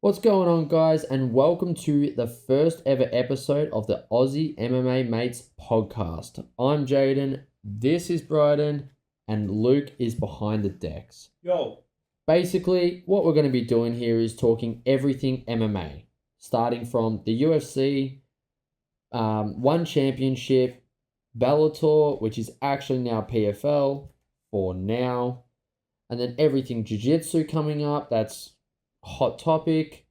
What's going on, guys, and welcome to the first ever episode of the Aussie MMA Mates podcast. I'm Jaden, this is Bryden, and Luke is behind the decks. Yo. Basically, what we're going to be doing here is talking everything MMA, starting from the UFC, One Championship, Bellator, which is actually now PFL for now, and then everything Jiu-Jitsu coming up, that's hot topic,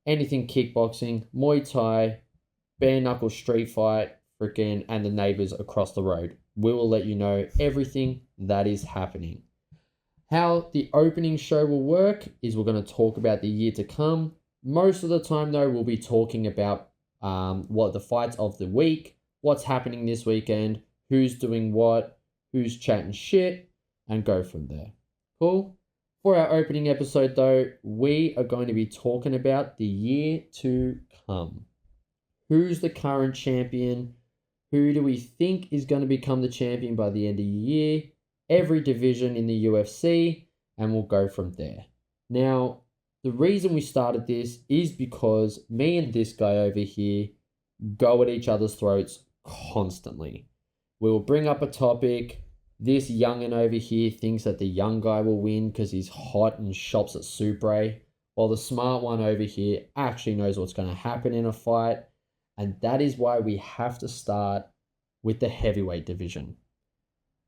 anything kickboxing, Muay Thai, bare knuckle street fight, and the neighbors across the road. We will let you know everything that is happening. How the opening show will work is we're going to talk about the year to come. Most of the time, though, we'll be talking about what the fights of the week, what's happening this weekend, who's doing what, who's chatting shit, and go from there. Cool? For our opening episode, though, we are going to be talking about the year to come. Who's the current champion? Who do we think is going to become the champion by the end of the year? Every division in the UFC, and we'll go from there. Now, the reason we started this is because me and this guy over here go at each other's throats constantly. We will bring up a topic. This youngin' over here thinks that the young guy will win because he's hot and shops at Supre, while the smart one over here actually knows what's going to happen in a fight, and that is why we have to start with the heavyweight division.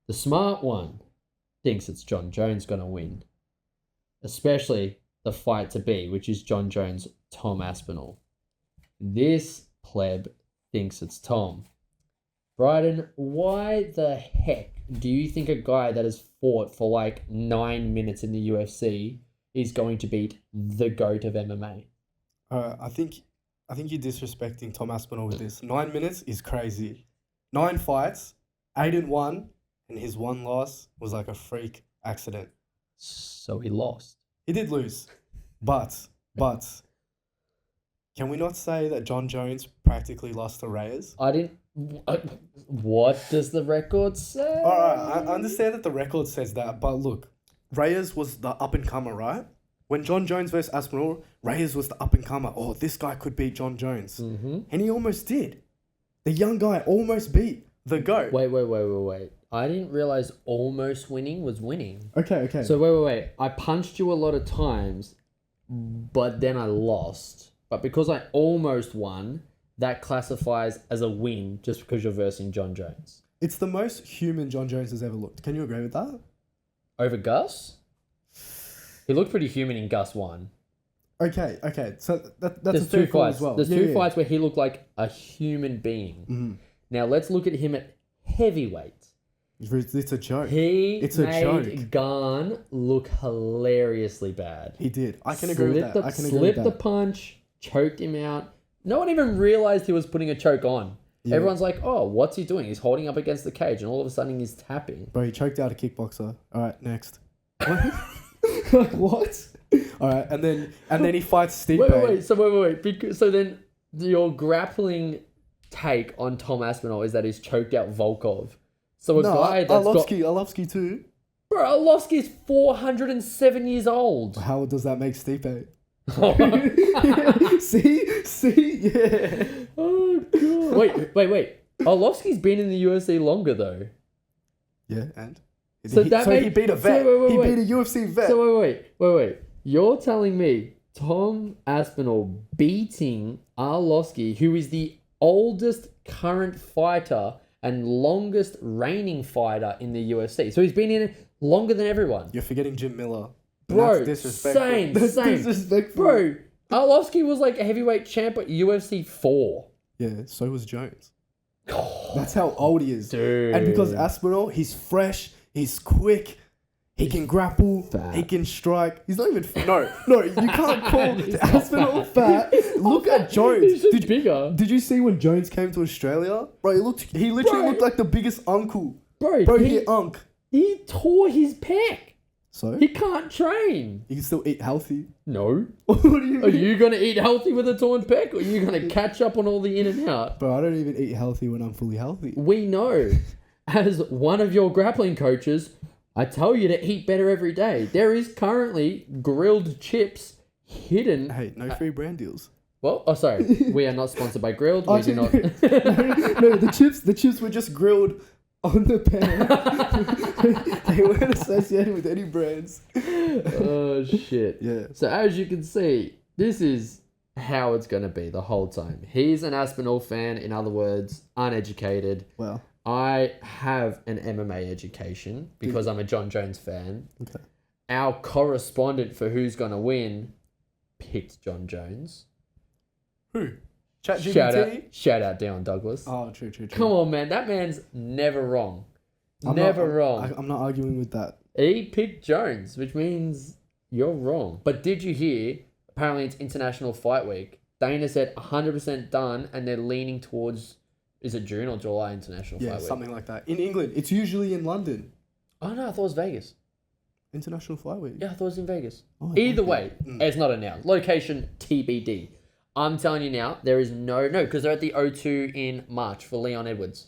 The smart one thinks it's John Jones going to win, especially the fight to be, which is John Jones, Tom Aspinall. This pleb thinks it's Tom. Bryden, why the heck do you think a guy that has fought for like 9 minutes in the UFC is going to beat the GOAT of MMA? I think you're disrespecting Tom Aspinall with this. 9 minutes is crazy. 9 fights, 8-1, and his one loss was like a freak accident. So he lost. He did lose, but can we not say that John Jones practically lost to Reyes? What does the record say? All right, I understand that the record says that, but look, Reyes was the up-and-comer, right? When John Jones versus Aspinall, Reyes was the up-and-comer. Oh, this guy could beat John Jones. Mm-hmm. And he almost did. The young guy almost beat the GOAT. Wait. I didn't realize almost winning was winning. Okay. So wait. I punched you a lot of times, but then I lost. But because I almost won, that classifies as a win just because you're versing John Jones. It's the most human John Jones has ever looked. Can you agree with that? Over Gus? He looked pretty human in Gus 1. Okay. So that's There's a fair two call fights. as well. There's two fights where he looked like a human being. Mm-hmm. Now let's look at him at heavyweight. It's a joke. It's made Garn look hilariously bad. He did. I can agree with that. Slipped the punch, choked him out. No one even realized he was putting a choke on. Yeah. Everyone's like, oh, what's he doing? He's holding up against the cage, and all of a sudden he's tapping. Bro, he choked out a kickboxer. All right, next. What? All right, and then he fights Stipe. Wait. So then your grappling take on Tom Aspinall is that he's choked out Volkov. So Arlovsky too. Bro, Arlovsky is 407 years old. How does that make Stipe? See? Yeah. Oh, God. Wait. Arlovsky's been in the UFC longer, though. Yeah, and? He beat a vet. He beat a UFC vet. So wait. You're telling me Tom Aspinall beating Arlovsky, who is the oldest current fighter and longest reigning fighter in the UFC. So he's been in it longer than everyone. You're forgetting Jim Miller. Bro, that's disrespectful. Same. Disrespectful. Bro, Arlovsky was like a heavyweight champ at UFC 4. Yeah, so was Jones. That's how old he is. Dude. And because Aspinall, he's fresh, he's quick, he can grapple, fat. He can strike. He's not even... No, you can't call Aspinall fat. Look at Jones. He's just bigger. Did you see when Jones came to Australia? Bro, he literally looked like the biggest uncle. Bro, he unk. He tore his pec. So? He can't train. He can still eat healthy. No. What do you mean? Are you going to eat healthy with a torn pec, or are you going to catch up on all the in and out? Bro, I don't even eat healthy when I'm fully healthy. We know. As one of your grappling coaches, I tell you to eat better every day. There is currently grilled chips hidden. Hey, no free brand deals. Well, oh sorry, we are not sponsored by Grilled. We do not. No, the chips were just grilled on the pan. They weren't associated with any brands. Oh shit. Yeah. So as you can see, this is how it's gonna be the whole time. He's an Aspinall fan, in other words, uneducated. Well, I have an MMA education because I'm a John Jones fan. okay. Our correspondent for who's gonna win picked John Jones. Who? ChatGPT? Shout out Dion Douglas. Oh, true. Come on, man. That man's never wrong. I'm not arguing with that. He picked Jones, which means you're wrong. But did you hear? Apparently, it's International Fight Week. Dana said 100% done, and they're leaning towards, is it June or July International Fight Week? Something like that. In England, it's usually in London. Oh, no, I thought it was Vegas. International Fight Week. Yeah, I thought it was in Vegas. Oh, Either okay. way, it's not announced. Location TBD. I'm telling you now, there is no, because they're at the O2 in March for Leon Edwards.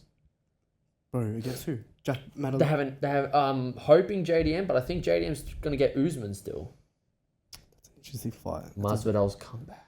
Bro, against who? Jack Madeline? They have, hoping JDM, but I think JDM's going to get Usman still. That's an interesting fight. Masvidal's come back.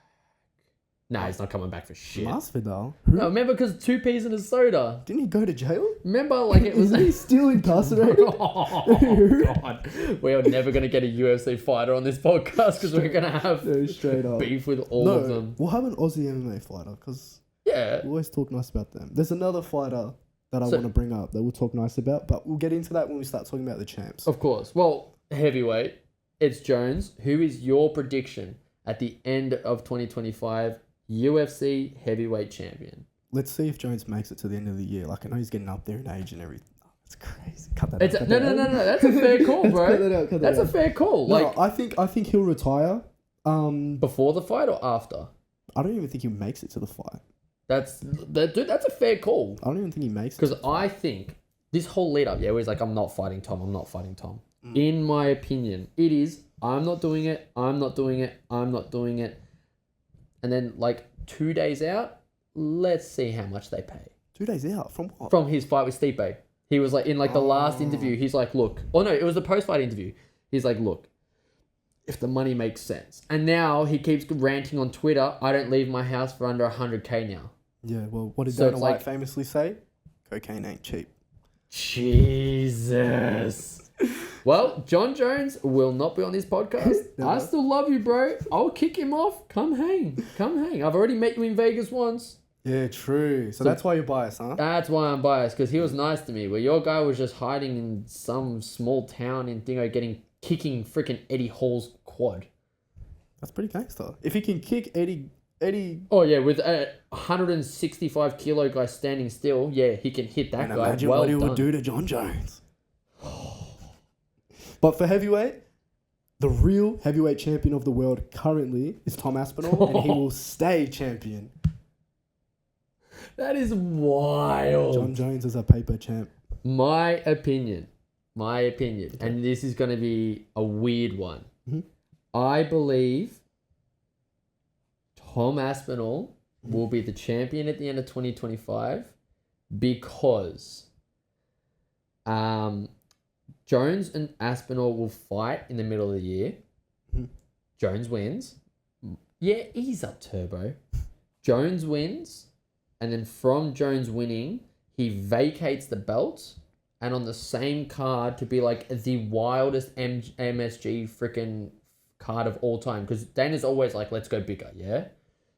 Nah, he's not coming back for shit. Masvidal? No, remember because 2 peas in a soda. Didn't he go to jail? Remember, like it was. Isn't he still incarcerated? Oh god, we are never gonna get a UFC fighter on this podcast because we're gonna have straight up. beef with all of them. We'll have an Aussie MMA fighter because Yeah, we always talk nice about them. There's another fighter that I want to bring up that we'll talk nice about, but we'll get into that when we start talking about the champs. of course. Well, heavyweight, it's Jones. Who is your prediction at the end of 2025 UFC heavyweight champion? Let's see if Jones makes it to the end of the year. Like, I know he's getting up there in age and everything. Oh, that's crazy. Cut that out. No. That's a fair call, bro. Cut that That's out. a fair call. No, Like I think he'll retire. before the fight or after? I don't even think he makes it to the fight. That's a fair call. I don't even think he makes it. Because I think this whole lead up, where he's like, I'm not fighting Tom. In my opinion, it is, I'm not doing it. And then, like, 2 days out, let's see how much they pay. 2 days out from what? From his fight with Stipe. He was like, in like the last interview, he's like, look. Oh, no, it was the post-fight interview. He's like, look, if the money makes sense. And now he keeps ranting on Twitter, I don't leave my house for under 100K now. Yeah, well, what did So Dana it's White like- famously say? Cocaine ain't cheap. Jesus. Well, John Jones will not be on this podcast. No. I still love you, bro. I'll kick him off. Come hang. I've already met you in Vegas once. Yeah, true. So that's why you're biased, huh? That's why I'm biased, because he was nice to me. Where your guy was just hiding in some small town in Dingo kicking freaking Eddie Hall's quad. That's pretty gangster. If he can kick Eddie... Oh, yeah, with a 165 kilo guy standing still, yeah, he can hit that And guy. imagine Well what he done. would do to John Jones. But for heavyweight, the real heavyweight champion of the world currently is Tom Aspinall, and he will stay champion. That is wild. John Jones is a paper champ. My opinion, and this is going to be a weird one. Mhm. I believe Tom Aspinall will be the champion at the end of 2025 because Jones and Aspinall will fight in the middle of the year. Mhm. Jones wins. Yeah, ease up, Turbo. Jones wins, and then from Jones winning, he vacates the belt, and on the same card to be like the wildest MSG freaking card of all time, because Dana's always like, let's go bigger, yeah?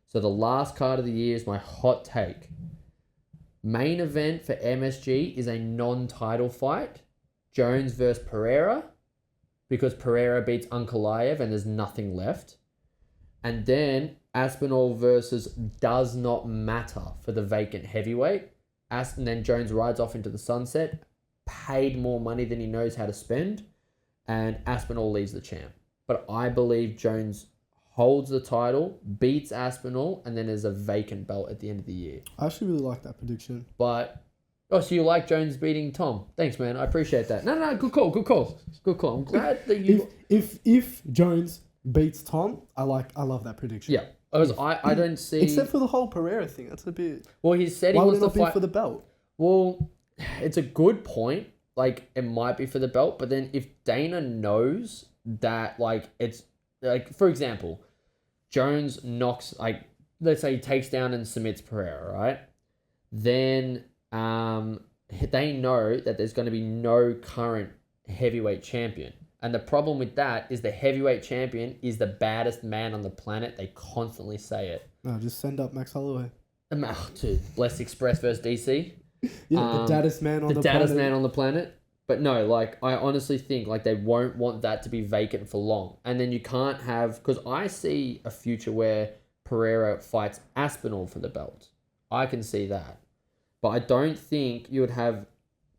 So the last card of the year is my hot take. Main event for MSG is a non-title fight, Jones versus Pereira, because Pereira beats Ankalaev and there's nothing left. And then Aspinall versus does not matter for the vacant heavyweight. And then Jones rides off into the sunset, paid more money than he knows how to spend, and Aspinall leaves the champ. But I believe Jones holds the title, beats Aspinall, and then there's a vacant belt at the end of the year. I actually really like that prediction. But, oh, so you like Jones beating Tom? Thanks, man. I appreciate that. No, good call. I'm glad that you... If Jones beats Tom, I love that prediction. Yeah. I don't see... Except for the whole Pereira thing. That's a bit... Well, he said he Why would wants it to not fight... be for the belt? Well, it's a good point. Like, it might be for the belt, but then if Dana knows that, like, it's... Like, for example, Jones knocks, like, let's say he takes down and submits Pereira, right? Then they know that there's going to be no current heavyweight champion. And the problem with that is the heavyweight champion is the baddest man on the planet. They constantly say it. No, just send up Max Holloway. To Blessed Express versus DC. Yeah, the daddest man on the planet. The daddest man on the planet. But no, like, I honestly think, like, they won't want that to be vacant for long. And then you can't have... Because I see a future where Pereira fights Aspinall for the belt. I can see that. But I don't think you would have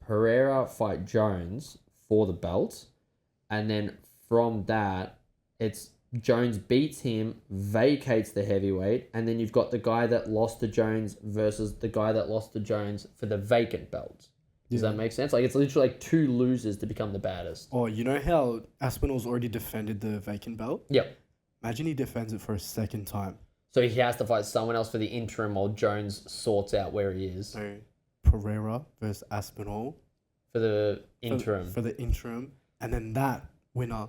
Pereira fight Jones for the belt. And then from that, it's Jones beats him, vacates the heavyweight, and then you've got the guy that lost to Jones versus the guy that lost to Jones for the vacant belt. Does that make sense? Like, it's literally like two losers to become the baddest. Oh, you know how Aspinall's already defended the vacant belt? Yep. Imagine he defends it for a second time. So he has to fight someone else for the interim while Jones sorts out where he is. So Pereira versus Aspinall. For the interim. For the interim. And then that winner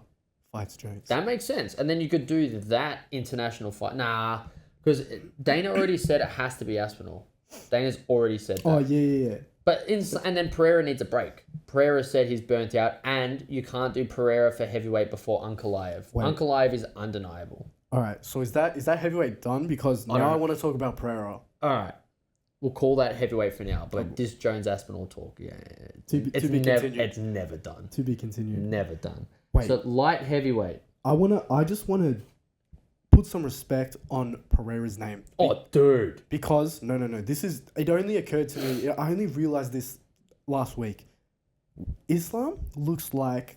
fights Jones. That makes sense. And then you could do that international fight. Nah, because Dana already said it has to be Aspinall. Dana's already said that. Oh, yeah. But and then Pereira needs a break. Pereira said he's burnt out, and you can't do Pereira for heavyweight before Ankalaev. Ankalaev is undeniable. All right. So is that heavyweight done? Because now I want to talk about Pereira. All right. We'll call that heavyweight for now. But this Jones Aspinall talk, yeah, to be continued. It's never done. To be continued. Never done. Wait. So light heavyweight. I just want to put some respect on Pereira's name. Oh, dude. Because no. It only occurred to me. I only realized this last week. Islam looks like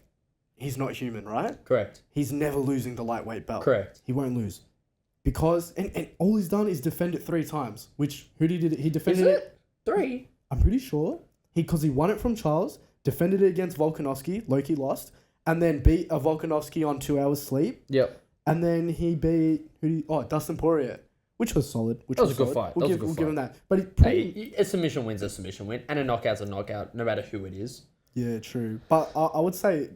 he's not human, right? Correct. He's never losing the lightweight belt. Correct. He won't lose. Because and all he's done is defend it 3 times. Which who did he defended Is it? 3? I'm pretty sure. Because he won it from Charles, defended it against Volkanovski, Loki lost, and then beat a Volkanovski on 2 hours sleep. Yep. And then he beat Dustin Poirier, which was solid. That was a good fight. We'll give him that. But a submission win's a submission win, and a knockout's a knockout, no matter who it is. Yeah, true. But I would say,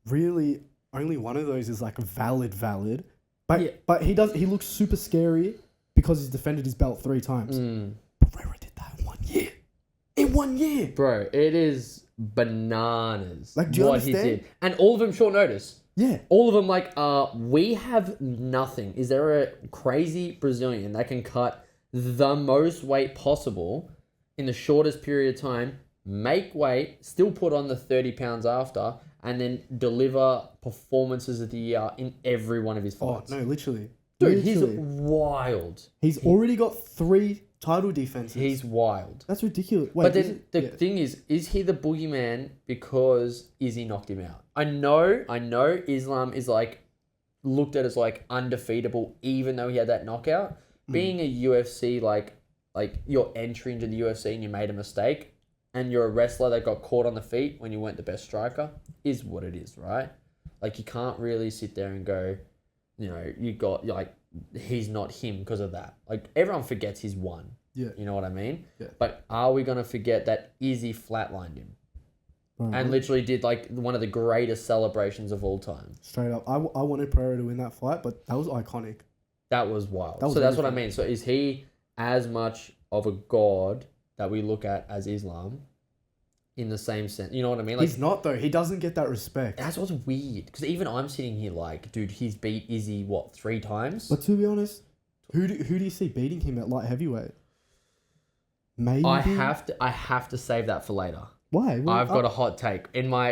really, only one of those is like valid. But he looks super scary because he's defended his belt 3 times. Pereira did that in 1 year. In 1 year, bro, it is bananas. Like, do you understand? He did, and all of them short notice. Yeah. All of them, like, we have nothing. Is there a crazy Brazilian that can cut the most weight possible in the shortest period of time, make weight, still put on the 30 pounds after, and then deliver performances of the year in every one of his fights? Oh, no, literally. Dude, he's wild. He's already got 3 title defenses. He's wild. That's ridiculous. Wait, but then the thing is he the boogeyman because Izzy knocked him out? I know Islam is like looked at as like undefeatable even though he had that knockout. Being a UFC like your entry into the UFC and you made a mistake and you're a wrestler that got caught on the feet when you weren't the best striker is what it is, right? Like, you can't really sit there and go, you know, he's not him because of that. Like, everyone forgets he's won. Yeah. You know what I mean? Yeah. But are we going to forget that Izzy flatlined him? And literally did like one of the greatest celebrations of all time. Straight up. I wanted Pereira to win that fight, but that was iconic. That was wild. So that's what I mean. So is he as much of a god that we look at as Islam in the same sense? You know what I mean? Like, he's not, though. He doesn't get that respect. That's what's weird. Because even I'm sitting here like, dude, he's beat Izzy, 3 times? But to be honest, who do you see beating him at light heavyweight? Maybe? I have to save that for later. Why? I've got a hot take.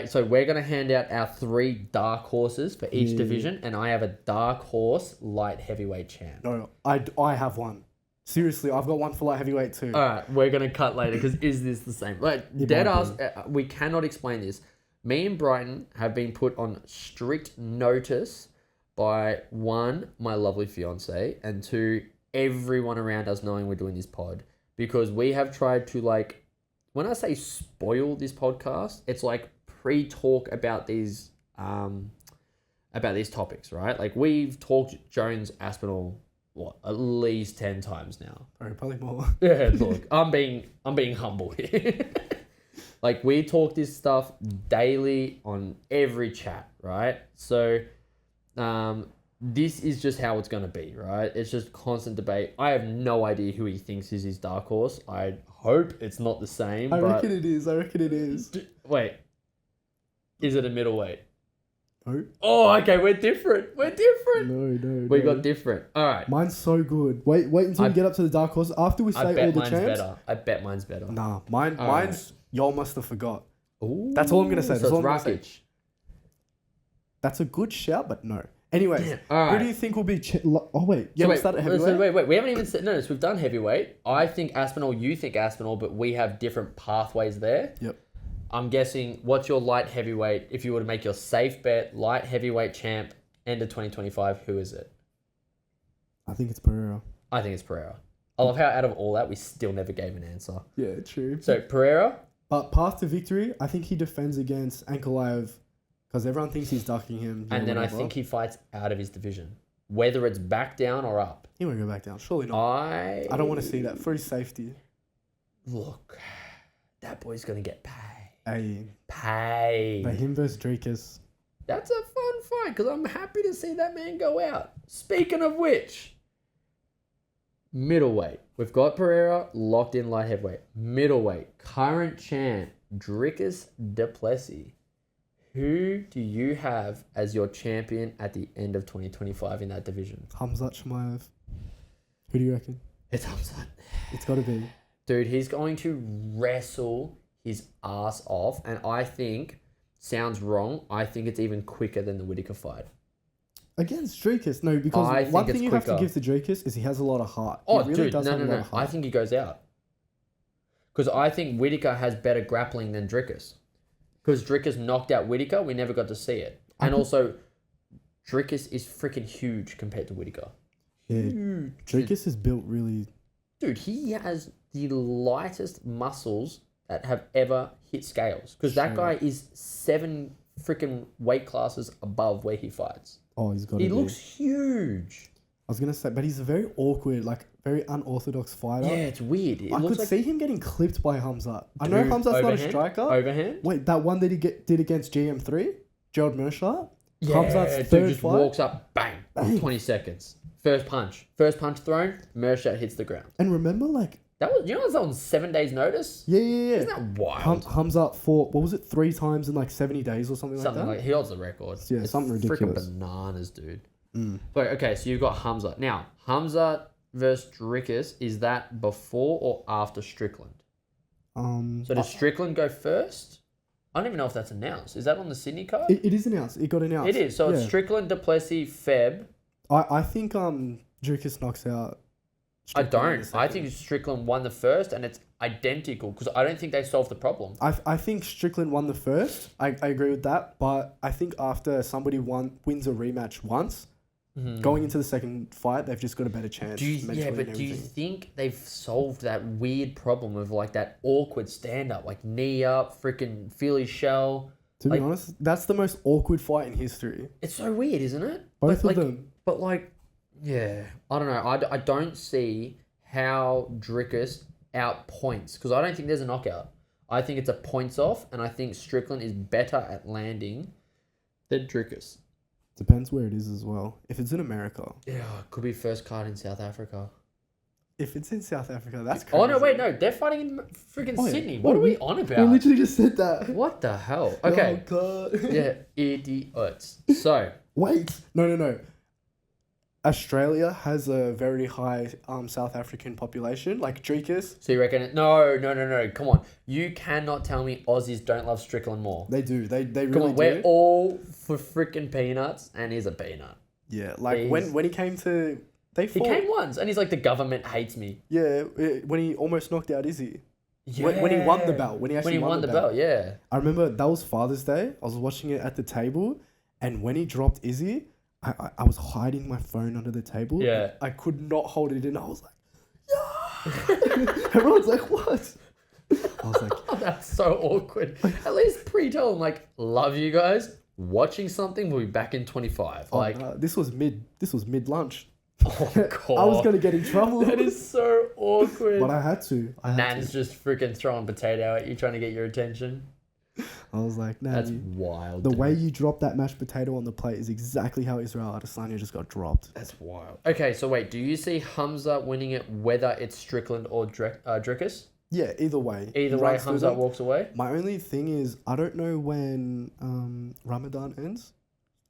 So we're going to hand out our 3 dark horses for each division, and I have a dark horse light heavyweight champ. No, I have one. Seriously, I've got one for light heavyweight too. All right, we're going to cut later because is this the same? Like, dead ass, we cannot explain this. Me and Brighton have been put on strict notice by 1, my lovely fiance, and 2, everyone around us knowing we're doing this pod, because we have tried to, like, when I say spoil this podcast, it's like pre-talk about these topics, right? Like, we've talked Jones Aspinall at least 10 times now. Probably more. Yeah, look, I'm being humble here. Like, we talk this stuff daily on every chat, right? So, this is just how it's going to be, right? It's just constant debate. I have no idea who he thinks is his dark horse. I hope it's not the same. I but reckon it is. Wait. Is it a middleweight? No. Oh, okay. We're different. No. We got different. All right. Mine's so good. Wait until we get up to the dark horse. After we say all the champs. Better. I bet mine's better. Nah, mine's y'all must have forgot. Ooh, That's all I'm gonna say. So it's Rakic. That's a good shout, but no. Anyways, Damn. Who do you think will be... we start at heavyweight? Wait. We haven't even said... No, so we've done heavyweight. I think Aspinall, you think Aspinall, but we have different pathways there. Yep. I'm guessing, what's your light heavyweight? If you were to make your safe bet, light heavyweight champ, end of 2025, who is it? I think it's Pereira. I think it's Pereira. I love how out of all that, we still never gave an answer. Yeah, true. So, Pereira? But path to victory, I think he defends against Ankalaev because everyone thinks he's ducking him. And then I think he fights out of his division. Whether it's back down or up. He won't go back down. Surely not. I don't want to see that for his safety. Look, that boy's going to get paid. Hey. But him versus Drakus. That's a fun fight because I'm happy to see that man go out. Speaking of which, middleweight. We've got Pereira locked in light heavyweight. Middleweight. Current champ, Dricus du Plessis. Who do you have as your champion at the end of 2025 in that division? Khamzat Chimaev. Who do you reckon? It's Khamzat. It's got to be. Dude, he's going to wrestle his ass off. And I think, sounds wrong, I think it's even quicker than the Whittaker fight. Against Drakus? No, because one thing you have to give to Drakus is he has a lot of heart. Oh, really dude, no. I think he goes out. Because I think Whittaker has better grappling than Dricus. Because Dricus knocked out Whittaker, we never got to see it. And also, Dricus is freaking huge compared to Whittaker. Yeah, Dricus is built really... Dude, he has the lightest muscles that have ever hit scales. Because that guy is 7 freaking weight classes above where he fights. Oh, he's got He looks huge. I was going to say, but he's a very awkward, very unorthodox fighter. Yeah, it's weird. I could see him getting clipped by Khamzat. I know Khamzat's not a striker. Overhand? Wait, that one that he did against GM3? Gerald Mershaw? Yeah, Khamzat's dude just walks up, bang, 20 seconds. First punch thrown, Mershaw hits the ground. And remember, that was, that was on 7 days' notice? Yeah. Isn't that wild? Khamzat fought, what was it, 3 times in 70 days or something like that? He holds the record. Yeah, it's something ridiculous. Freaking bananas, dude. But okay, so you've got Khamzat. Now, Khamzat versus Dricus, is that before or after Strickland? So does Strickland go first? I don't even know if that's announced. Is that on the Sydney card? It is announced. It got announced. It is. So it's Strickland, du Plessis, Feb. I think Dricus knocks out Strickland. I don't. I think Strickland won the first and it's identical because I don't think they solved the problem. I think Strickland won the first. I agree with that. But I think after somebody wins a rematch once, going into the second fight, they've just got a better chance. Do you think they've solved that weird problem of that awkward stand-up, knee up, freaking Philly shell? To be honest, that's the most awkward fight in history. It's so weird, isn't it? Both of them. But yeah, I don't know. I don't see how Dricus outpoints because I don't think there's a knockout. I think it's a points off, and I think Strickland is better at landing than Dricus. Depends where it is as well. If it's in America. Yeah, it could be first card in South Africa. If it's in South Africa, that's crazy. Oh, no, wait, no. They're fighting in freaking Sydney. What are we on about? We literally just said that. What the hell? Okay. Oh, God. Yeah, idiots. So. Wait. No. Australia has a very high South African population, like Dricus. So you reckon... No. Come on. You cannot tell me Aussies don't love Strickland more. They do. They really do. Come on, we're all for freaking peanuts, and he's a peanut. Yeah, when he came to... He came once, and he's like, the government hates me. Yeah, when he almost knocked out Izzy. Yeah. When he won the belt. When he won the belt, yeah. I remember that was Father's Day. I was watching it at the table, and when he dropped Izzy... I was hiding my phone under the table. Yeah. I could not hold it in. I was like, yeah. Everyone's like, what? I was like, oh, that's so awkward. At least pre-tell them, love you guys. Watching something, we'll be back in 25. This was mid lunch. Oh, God. I was going to get in trouble. That is so awkward. But I had to. Nan's just freaking throwing potato at you, trying to get your attention. I was like, nah, That's wild. the dude. way you drop that mashed potato on the plate is exactly how Israel Adesanya just got dropped. That's wild. Okay, so wait, do you see Hamza winning it whether it's Strickland or Dricus? Yeah, either way. Either He way, runs through Hamza them. walks away. My only thing is, I don't know when Ramadan ends,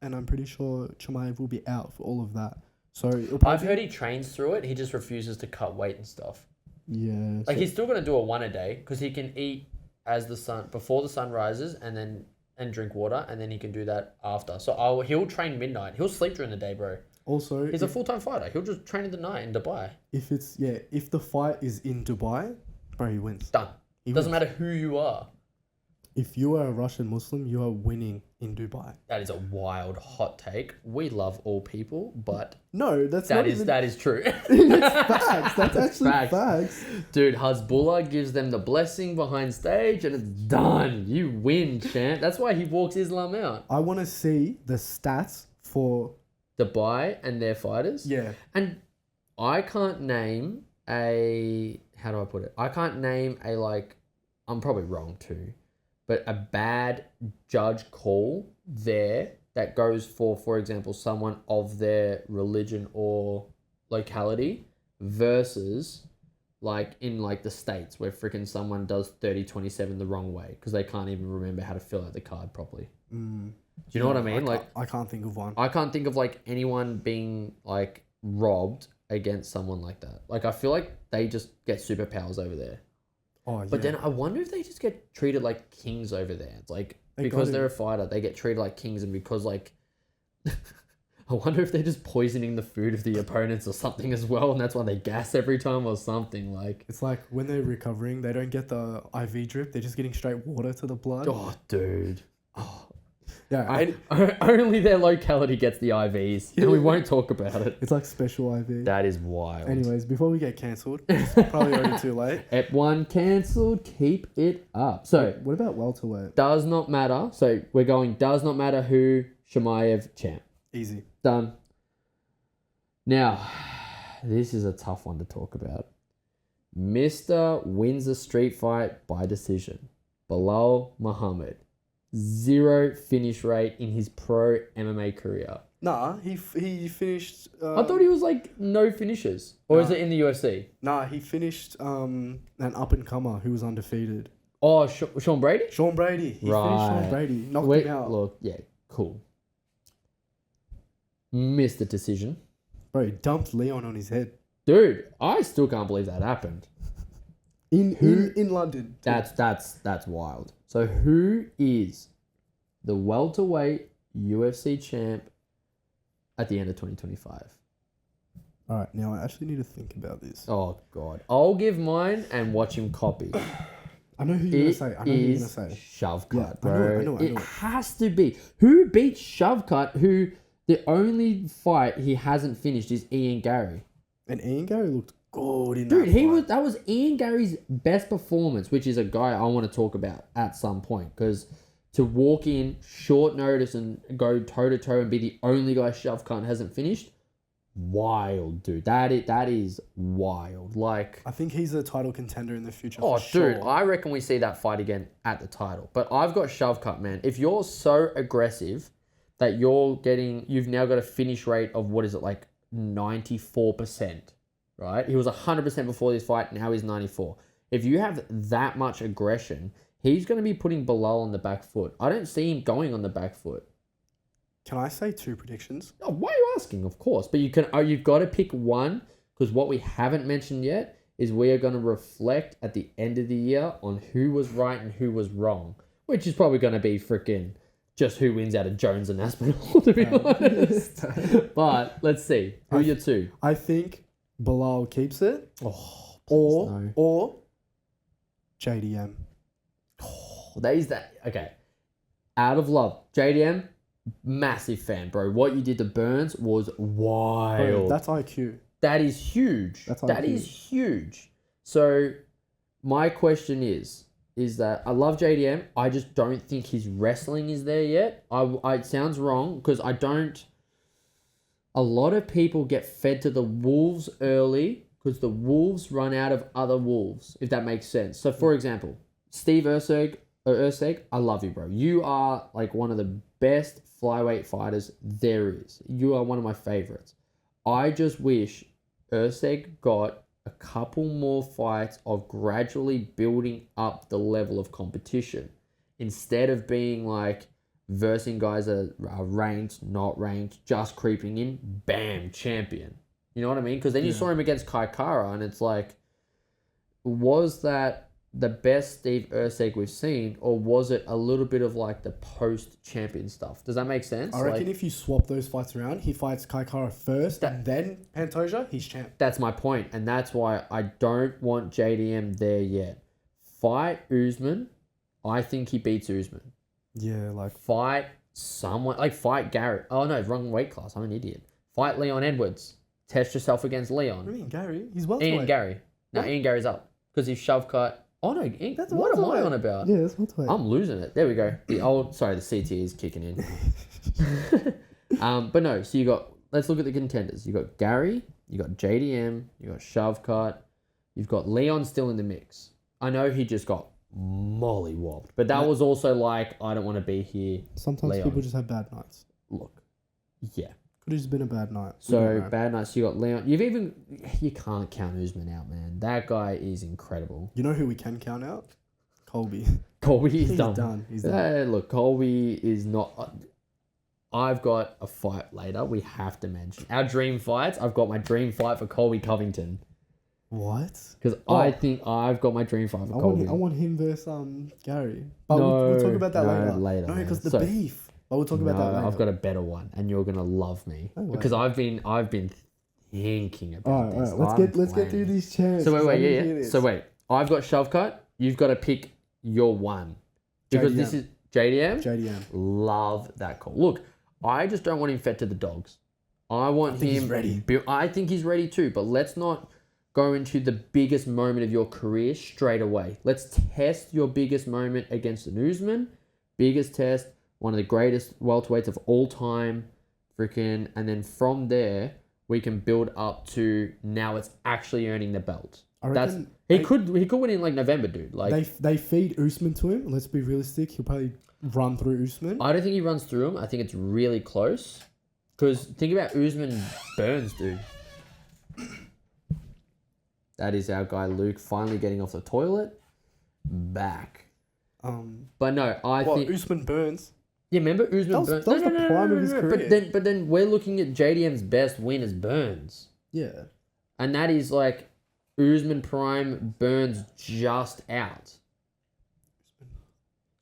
and I'm pretty sure Chimaev will be out for all of that. So I've heard he trains through it. He just refuses to cut weight and stuff. Yeah. Like he's still gonna do a one a day because he can eat as the sun before the sun rises and drink water, and then he can do that after. So he'll train midnight. He'll sleep during the day, bro. Also, He's a full-time fighter. He'll just train in the night in Dubai. if the fight is in Dubai, bro, he wins. Done. He Doesn't wins. matter who you are. If you are a Russian Muslim, you are winning in Dubai. That is a wild hot take. We love all people, but No, that's that not is even... that is true. That's facts. That's actually facts. facts. Dude, Hezbollah gives them the blessing behind stage and it's done. You win, champ. That's why he walks Islam out. I want to see the stats for... Dubai and their fighters. Yeah. And I can't name a... How do I put it? I can't name a, like... I'm probably wrong too. But a bad judge call there that goes for example, someone of their religion or locality versus like in like the States where freaking someone does 30-27 the wrong way because they can't even remember how to fill out the card properly. Mm. Do you know what I mean? I can't think of one. I can't think of like anyone being like robbed against someone like that. Like I feel like they just get superpowers over there. Oh, yeah. But then I wonder if they just get treated like kings over there. It's like They because gotta. they're a fighter, they get treated like kings, and because like I wonder if they're just poisoning the food of the opponents or something as well, and that's why they gas every time or something. Like It's like when they're recovering, they don't get the IV drip. They're just getting straight water to the blood. oh, dude. Oh, Yeah, only their locality gets the IVs, and we won't talk about it. it's like special IV. That is wild. Anyways, before we get cancelled, it's probably already too late. Ep 1 cancelled. Keep it up. So What about welterweight? does not matter. So we're going. Does not matter who. Chimaev champ. Easy. Done. Now, this is a tough one to talk about. Mr. wins a street fight by decision. Bilal Muhammad. 0 finish rate in his pro MMA career. Nah, he finished. I thought he was like no finishes. Or is Nah. it in the UFC? Nah, he finished an up and comer who was undefeated. Oh, Sean Brady? Sean Brady. He finished Right. Sean Brady. Knocked Wait, him out. look, yeah, cool. Missed the decision. Bro, he dumped Leon on his head. Dude, I still can't believe that happened. In London. That's wild. So who is the welterweight UFC champ at the end of 2025? Alright, now I actually need to think about this. Oh God, I'll give mine and watch him copy. I know who you're It gonna say. I know who you're gonna is say. Shovcut, Yeah, I bro. know it, I It know it. has to be. Who beats Shovcut? Who the only fight he hasn't finished is Ian Gary. And Ian Gary looked good in Dude, that fight. that was Ian Gary's best performance, which is a guy I want to talk about at some point. Because to walk in short notice and go toe to toe and be the only guy Shovcut hasn't finished, wild, dude. That is wild. Like, I think he's a title contender in the future. oh, for dude, sure. I reckon we see that fight again at the title. But I've got Shovcut, man. If you're so aggressive that you've now got a finish rate of what is it, like 94%, right? He was 100% before this fight. Now he's 94. If you have that much aggression, he's going to be putting Bilal on the back foot. I don't see him going on the back foot. Can I say 2 predictions? Oh, why are you asking? Of course. But you've got to pick one, because what we haven't mentioned yet is we are going to reflect at the end of the year on who was right and who was wrong, which is probably going to be freaking just who wins out of Jones and Aspinall, to be honest. But let's see. Who are your two? I think Bilal keeps it. Oh, Or JDM. Okay. Out of love. JDM, massive fan, bro. What you did to Burns was wild. Bro, that's IQ. That is huge. That's That IQ. is huge. So my question is that I love JDM. I just don't think his wrestling is there yet. It sounds wrong because I don't. A lot of people get fed to the wolves early because the wolves run out of other wolves, if that makes sense. So for example, Steve Erceg, Usyk, I love you, bro. You are like one of the best flyweight fighters there is. You are one of my favorites. I just wish Usyk got a couple more fights of gradually building up the level of competition instead of being like versing guys that are ranked, not ranked, just creeping in, bam, champion. You know what I mean? Because then you saw him against Kai Kara, and it's like, was that the best Steve Usyk we've seen, or was it a little bit of like the post-champion stuff? Does that make sense? I reckon if you swap those fights around, he fights Kai Kara first and then Pantoja, he's champ. That's my point, and that's why I don't want JDM there yet. Fight Usman. I think he beats Usman. Yeah, like... Fight someone... Like, fight Gary. Oh, no, wrong weight class. I'm an idiot. Fight Leon Edwards. Test yourself against Leon. What do you mean, Gary? He's welterweight. Ian Gary. No, Ian Gary's up. Because he's shove cut. Oh, no. That's what am I welterweight. on about? Yeah, that's welterweight. I'm losing it. There we go. The CT is kicking in. But no, so you got... Let's look at the contenders. You got Gary. You got JDM. You got shove cut. You've got Leon still in the mix. I know he just got mollywopped, but that was also like, I don't want to be here. Sometimes Leon. people just have bad nights. Look, yeah. Could have just been a bad night. So bad nights. You got Leon. You can't count Usman out, man. That guy is incredible. You know who we can count out? Colby. Colby is He's done. He's done. Look, Colby is not. I've got a fight later. We have to mention our dream fights. I've got my dream fight for Colby Covington. What? Because I think I've got my dream fight for Colby. I want him versus Gary. But we'll talk about that later. No, because the beef. But we'll talk about that later. I've got a better one, and you're gonna love me because I've been thinking about this. All right. Let's get through these chairs. So wait. So wait. I've got shove cut. You've got to pick your one because this is JDM. JDM. Love that call. Look, I just don't want him fed to the dogs. I want him he's ready. I think he's ready too, but let's not go into the biggest moment of your career straight away. Let's test your biggest moment against an Usman. Biggest test, one of the greatest welterweights of all time. And then from there, we can build up to now it's actually earning the belt. He could win in like November, dude. Like they feed Usman to him. Let's be realistic. He'll probably run through Usman. I don't think he runs through him. I think it's really close. Because think about Usman Burns, dude. That is our guy Luke finally getting off the toilet. Back. But no, I think Usman Burns. Yeah, remember Usman Burns? That was the prime of his career. But then we're looking at JDM's best win as Burns. Yeah. And that is like Usman prime, Burns just out.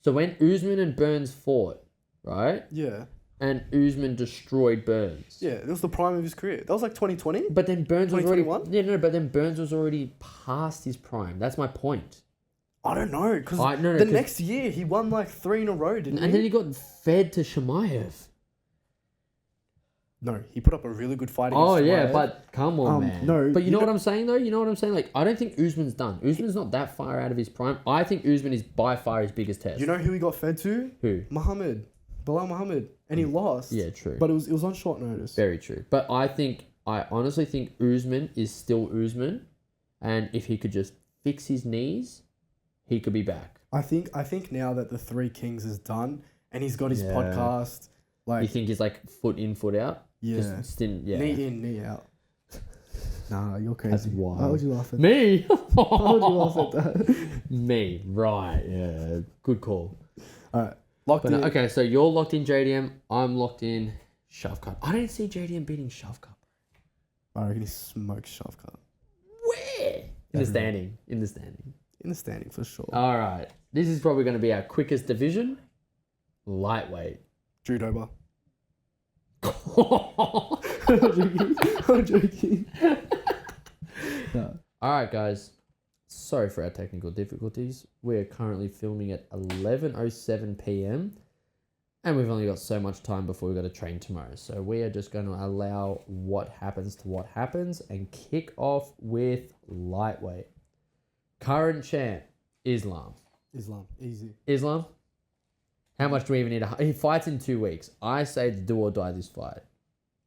So when Usman and Burns fought, right? Yeah. And Usman destroyed Burns. Yeah, it was the prime of his career. That was like 2020. But then Burns was already... 2021? Yeah, no, but then Burns was already past his prime. That's my point. I don't know, because next year he won like 3 in a row, didn't he? And then he got fed to Shemaev. No, he put up a really good fight against Shemaev. But come on, man. No, but you know what I'm saying, though? You know what I'm saying? Like, I don't think Usman's done. Usman's not that far out of his prime. I think Usman is by far his biggest test. You know who he got fed to? Who? Bilal Muhammad. And he lost. Yeah, true. But it was on short notice. Very true. But I honestly think Usman is still Usman. And if he could just fix his knees, he could be back. I think now that the Three Kings is done and he's got his podcast, like you think he's like foot in, foot out? Yeah. Knee in, knee out. Nah, you're crazy. That's wild. Why would you laugh at me? Why would you laugh at that? Me, right? Yeah, good call. All right, locked in. Okay, so you're locked in JDM. I'm locked in Shavkat. I don't see JDM beating Shavkat. I reckon he smokes Shavkat. Where? In the standing. In the standing for sure. All right. This is probably going to be our quickest division. Lightweight. Drew Dober. I'm joking. No. All right, guys. Sorry for our technical difficulties. We're currently filming at 11:07 p.m. and we've only got so much time before we've got to train tomorrow. So we are just going to allow what happens to what happens and kick off with lightweight. Current champ, Islam. Easy. Islam? How much do we even need he fights in 2 weeks. I say do or die this fight.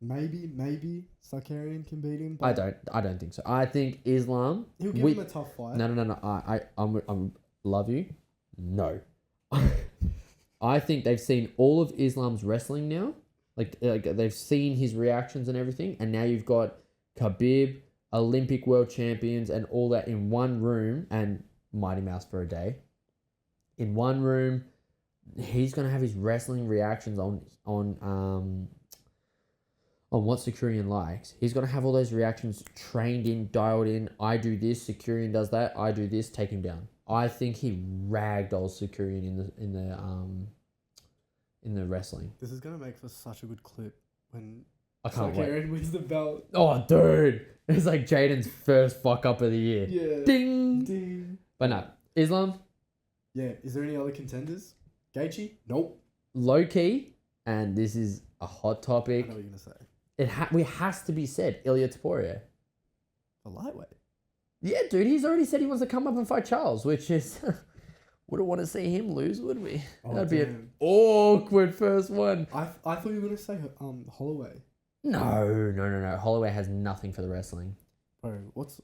Maybe Sakarian can beat him. But I don't think so. I think Islam. He'll give him a tough fight. No. I'm love you. No. I think they've seen all of Islam's wrestling now. Like they've seen his reactions and everything. And now you've got Khabib, Olympic world champions, and all that in one room, and Mighty Mouse for a day. In one room, he's going to have his wrestling reactions on what Securian likes. He's going to have all those reactions trained in, dialed in. I do this, Securian does that. I do this, take him down. I think he ragdolled Securian in the wrestling. This is gonna make for such a good clip when I can't wait. Aaron wins the belt. Oh, dude, it's like Jaden's first fuck up of the year. Yeah. Ding. Ding. But no, Islam, Yeah. Is there any other contenders? Gaethje? Nope. low key, and this is a hot I topic. know what you're gonna say. It has to be said. Ilya Taporia. The lightweight. Yeah, dude, he's already said he wants to come up and fight Charles, which is wouldn't want to see him lose, would we? Oh, That'd be an damn. awkward first one. I thought you were gonna say Holloway. No. Holloway has nothing for the wrestling. Bro, what's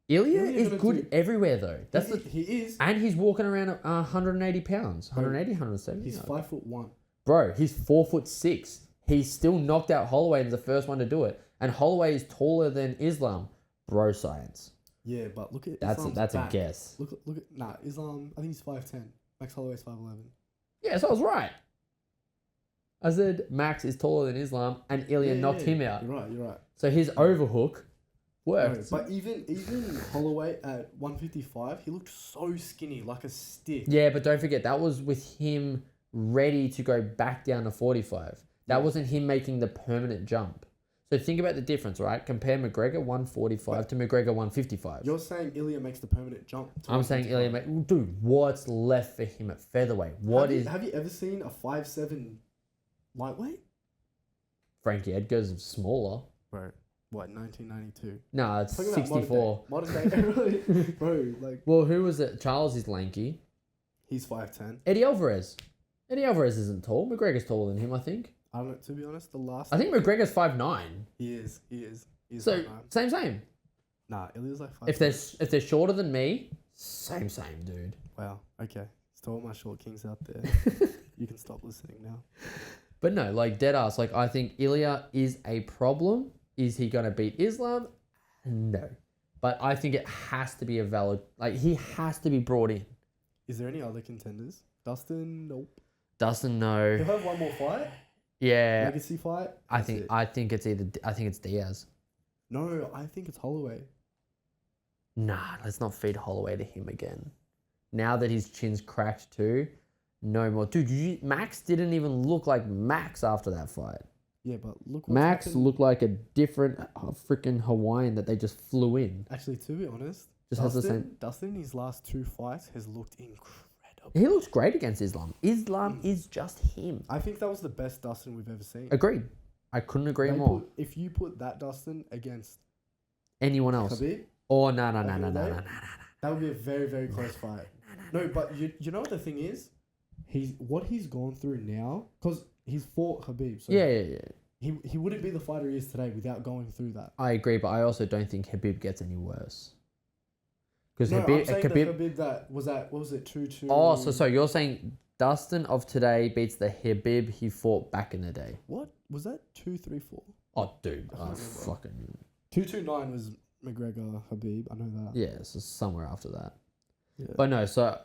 Ilya Ilya is gonna good do- everywhere though. That's he is. and he's walking around at 180 pounds, Bro, 180, 170. He's 5'1". Bro, he's 4'6". He's still knocked out Holloway and is the first one to do it. And Holloway is taller than Islam. Bro science. Yeah, but look at That's Islam's a back. guess. Look at Islam. I think he's 5'10". Max Holloway's 5'11". Yeah, so I was right. I said Max is taller than Islam and Ilya knocked him out. You're right. So his overhook worked. But even Holloway at 155, he looked so skinny, like a stick. Yeah, but don't forget, that was with him ready to go back down to 45. That wasn't him making the permanent jump. So think about the difference, right? Compare McGregor 145 to McGregor 155. You're saying Ilya makes the permanent jump. I'm saying Ilya, dude, what's left for him at featherweight? Have you ever seen a 5'7" lightweight? Frankie Edgar's smaller. Bro, what, 1992? No, it's Talking about 64. Modern day. Bro, like, Well, who was it? Charles is lanky. he's 5'10". Eddie Alvarez. Eddie Alvarez isn't tall. McGregor's taller than him, I think. I don't know, to be honest, I think McGregor's 5'9". He is. He's So 5'9". same. Nah, Ilya's like 5'10". If they're shorter than me, same, dude. Wow, okay. To all my short kings out there, you can stop listening now. But no, like dead ass. Like I think Ilya is a problem. Is he gonna beat Islam? No, but I think it has to be a valid. Like he has to be brought in. Is there any other contenders? Dustin? Nope. Dustin, no. He'll have one more fight? Yeah, Legacy fight? I That's think it. I think it's Diaz. No, I think it's Holloway. Nah, let's not feed Holloway to him again. Now that his chin's cracked too, no more. Dude, Max didn't even look like Max after that fight. Yeah, but look what's Max happened. looked like a different freaking Hawaiian that they just flew in. Actually, to be honest, Just has the same. Dustin in his last two fights has looked incredible. He looks great against Islam. Islam is just him. I think that was the best Dustin we've ever seen. Agreed. I couldn't agree more. If you put that Dustin against Anyone else? Khabib, Oh, no. that would be a very, very close fight. No, but you know what the thing is? He's gone through now, because he's fought Khabib. So Yeah. He wouldn't be the fighter he is today without going through that. I agree, but I also don't think Habib gets any worse. Because No, I'm Habib, saying the Khabib that was what was it, 2-2? Oh, so you're saying Dustin of today beats the Habib he fought back in the day? What? Was that 2-3-4? Oh, dude. I can't remember. Fucking... 2-2-9 was McGregor, Khabib. I know that. Yeah, so somewhere after that. Yeah. But no, so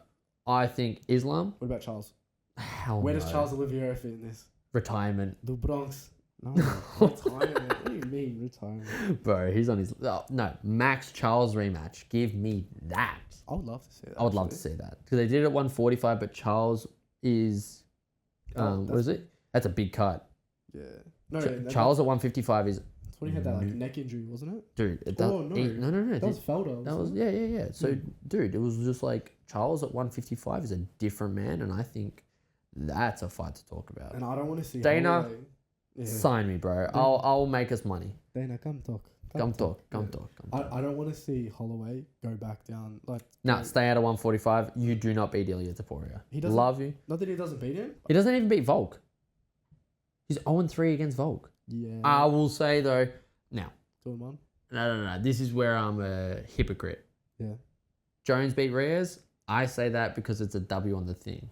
I think Islam... What about Charles? Hell Where no. does Charles Oliveira fit in this? Retirement. The Bronx. No, retirement. What do you mean, retirement? Bro, he's on his... Oh, no, Max Charles rematch. Give me that. I would love to see that. I would love to see that. Because they did it at 145, but Charles is... what is it? That's a big cut. Yeah. No, Charles at 155 is... That's when he had that neck injury, wasn't it? Dude, Oh, no. no. That was Felder. That was yeah. So, dude, it was just like Charles at 155 is a different man, and I think that's a fight to talk about. And I don't want to see Dana, Holloway. Yeah. sign me, bro. I'll make us money. Dana, come talk. Come talk. I don't want to see Holloway go back down. Nah, stay out of 145. You do not beat Ilya Taporia. He doesn't Love you. Not that he doesn't beat him. He doesn't even beat Volk. He's 0-3 against Volk. Yeah. I will say though, now, 2-1. no. This is where I'm a hypocrite. Yeah. Jones beat Reyes. I say that because it's a W on the thing.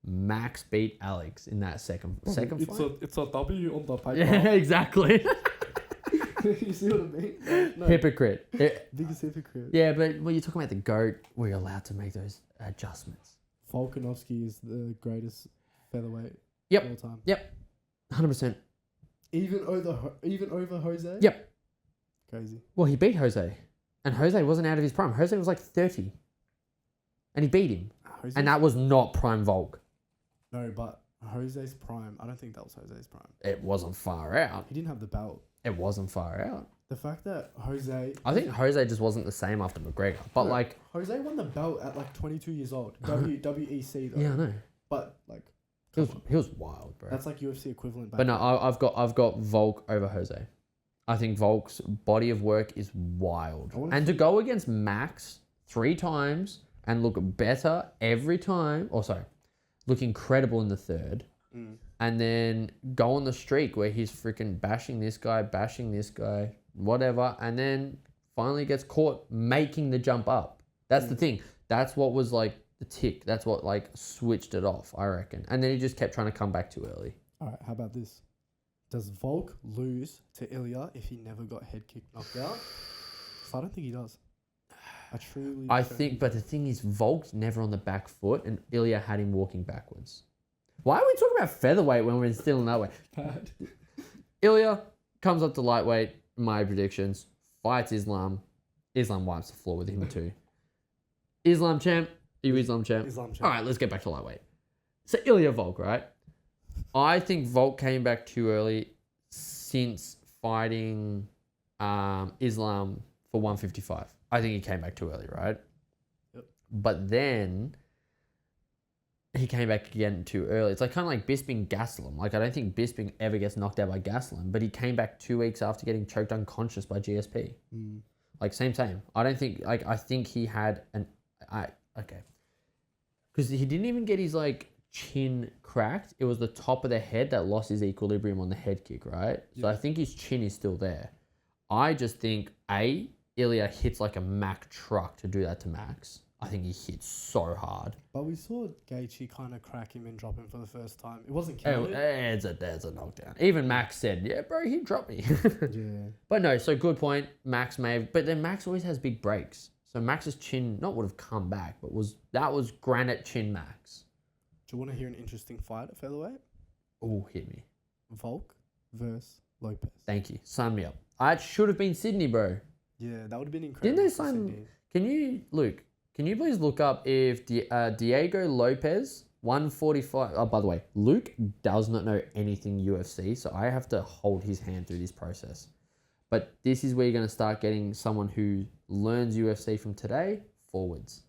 Max beat Alex in that second fight. It's a W on the paper. Yeah, exactly. You see what I mean? No. Hypocrite. Biggest hypocrite. Yeah, but when you're talking about the GOAT, we're allowed to make those adjustments. Volkanovski is the greatest featherweight Yep. of all time. Yep. 100%. Even over Jose? Yep. Crazy. Well, he beat Jose. And Jose wasn't out of his prime. Jose was like 30. And he beat him. And that was not prime Volk. No, but Jose's prime, I don't think that was Jose's prime. It wasn't far out. He didn't have the belt. It wasn't far out. The fact that Jose... I think Jose just wasn't the same after McGregor. But like... Jose won the belt at like 22 years old. WEC though. Yeah, I know. But like... He was wild, bro. That's like UFC equivalent. But no, I've got Volk over Jose. I think Volk's body of work is wild. And to go against Max 3 times and look better every time... look incredible in the third. And then go on the streak where he's freaking bashing this guy, whatever. And then finally gets caught making the jump up. That's the thing. That's what was like the tick. That's what like switched it off, I reckon. And then he just kept trying to come back too early. All right, how about this? Does Volk lose to Ilya if he never got head kick knocked out? I don't think he does. I think, but the thing is, Volk's never on the back foot, and Ilya had him walking backwards. Why are we talking about featherweight when we're still in that way? Bad. Ilya comes up to lightweight, my predictions, fights Islam. Islam wipes the floor with him too. Islam champ. Are you Islam champ? Islam champ. All right, let's get back to lightweight. So Ilya Volk, right? I think Volk came back too early since fighting Islam for 155. I think he came back too early, right? Yep. But then he came back again too early. It's like kind of like Bisping Gastelum. Like I don't think Bisping ever gets knocked out by Gastelum, but he came back 2 weeks after getting choked unconscious by GSP. Like same. I don't think like I think he had because he didn't even get his like chin cracked. It was the top of the head that lost his equilibrium on the head kick, right? Yeah. So I think his chin is still there. I just think Ilya hits like a Mack truck to do that to Max. I think he hits so hard. But we saw Gaethje kind of crack him and drop him for the first time. It wasn't counted. It's a knockdown. Even Max said, yeah, bro, he dropped me. Yeah. But no, so good point. Max may have... But then Max always has big breaks. So Max's chin not would have come back, but that was granite chin Max. Do you want to hear an interesting fight at featherweight? Oh, hit me. Volk versus Lopez. Thank you. Sign me up. It should have been Sydney, bro. Yeah, that would have been incredible. Didn't they sign... Can you please look up if Diego Lopez, 145... Oh, by the way, Luke does not know anything UFC, so I have to hold his hand through this process. But this is where you're going to start getting someone who learns UFC from today forwards.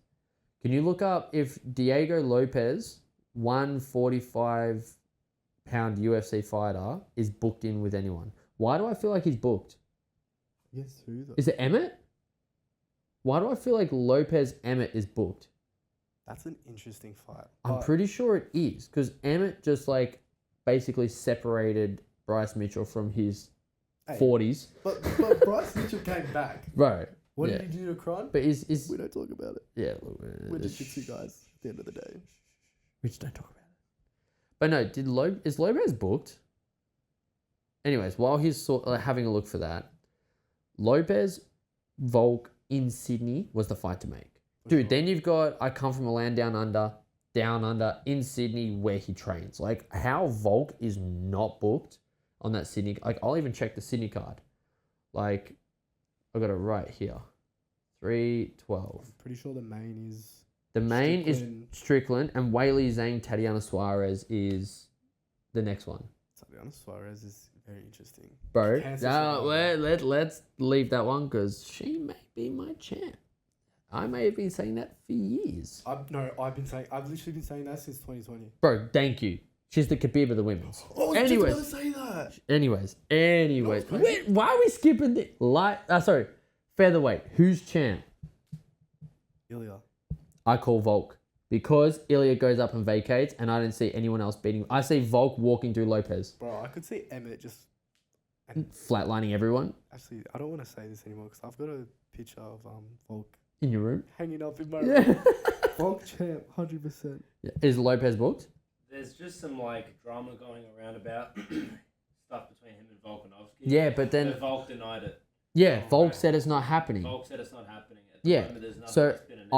Can you look up if Diego Lopez, 145-pound UFC fighter, is booked in with anyone? Why do I feel like he's booked? Yes, who though? Is it Emmett? Why do I feel like Lopez Emmett is booked? That's an interesting fight. I'm pretty sure it is because Emmett just like basically separated Bryce Mitchell from his 40s. But Bryce Mitchell came back. Right. What did he do to Kron? But is we don't talk about it. Yeah, We're just jiu-jitsu guys at the end of the day. We just don't talk about it. But no, is Lopez booked? Anyways, while he's having a look for that, Lopez Volk in Sydney was the fight to make. Dude, then you've got I Come From a Land Down Under in Sydney where he trains. Like how Volk is not booked on that Sydney. Like I'll even check the Sydney card. Like I got it right here. 312. I'm pretty sure the main is Strickland and Whaley Zhang Tatiana Suarez is the next one. Tatiana Suarez is very interesting. Bro, let's leave that one because she may be my champ. I may have been saying that for years. I've literally been saying that since 2020. Bro, thank you. She's the Khabib of the women's. Oh, I was just about to say that. Anyways. Wait, why are we skipping the featherweight? Who's champ? Ilya. I call Volk because Ilya goes up and vacates, and I didn't see anyone else beating. I see Volk walking through Lopez. Bro, I could see Emmett just flatlining everyone. Actually, I don't want to say this anymore because I've got a picture of Volk In your room? hanging up in my Yeah. room. Volk champ, 100%. Yeah. Is Lopez booked? There's just some like drama going around about stuff between him and Volkanovski. Yeah, but then... But Volk denied it. Yeah, Oh, Volk right. said it's not happening. Volk said it's not happening. At the Yeah, moment, there's nothing so that's been announced.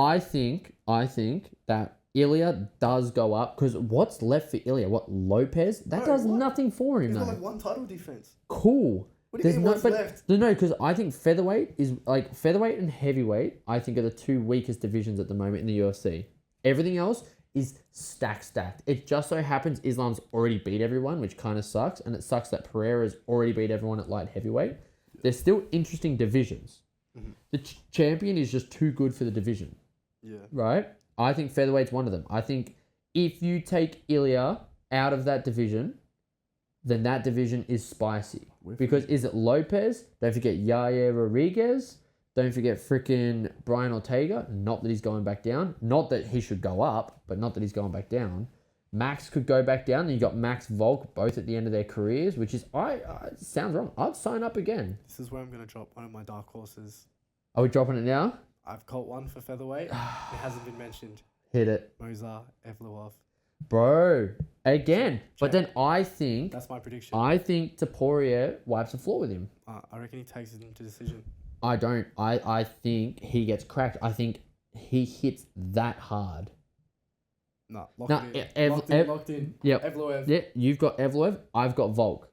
I think that Ilya does go up because what's left for Ilya? What, Lopez? That No, does what? nothing for him He's though. got like one title defense. Cool. What do you mean what's left? No, because I think featherweight is like featherweight and heavyweight. I think are the two weakest divisions at the moment in the UFC. Everything else is stacked. It just so happens Islam's already beat everyone, which kind of sucks, and it sucks that Pereira's already beat everyone at light heavyweight. There's still interesting divisions. Mhm. The champion is just too good for the division, Yeah. right? I think featherweight's one of them. I think if you take Ilya out of that division, then that division is spicy. Because is it Lopez? Don't forget Yaya Rodriguez. Don't forget freaking Brian Ortega. Not that he's going back down. Not that he should go up, but not that he's going back down. Max could go back down. Then you got Max Volk, both at the end of their careers, which is, sounds wrong. I'd sign up again. This is where I'm going to drop one of my dark horses. Are we dropping it now? I've caught one for featherweight. It hasn't been mentioned. Hit it. Mozar Evloev. Bro, again. But then I think That's my prediction. Taporia wipes the floor with him. I reckon he takes it into decision. I don't. I think he gets cracked. I think he hits that hard. No, No, locked in. Yep. Evloev. Yeah, you've got Evloev, I've got Volk.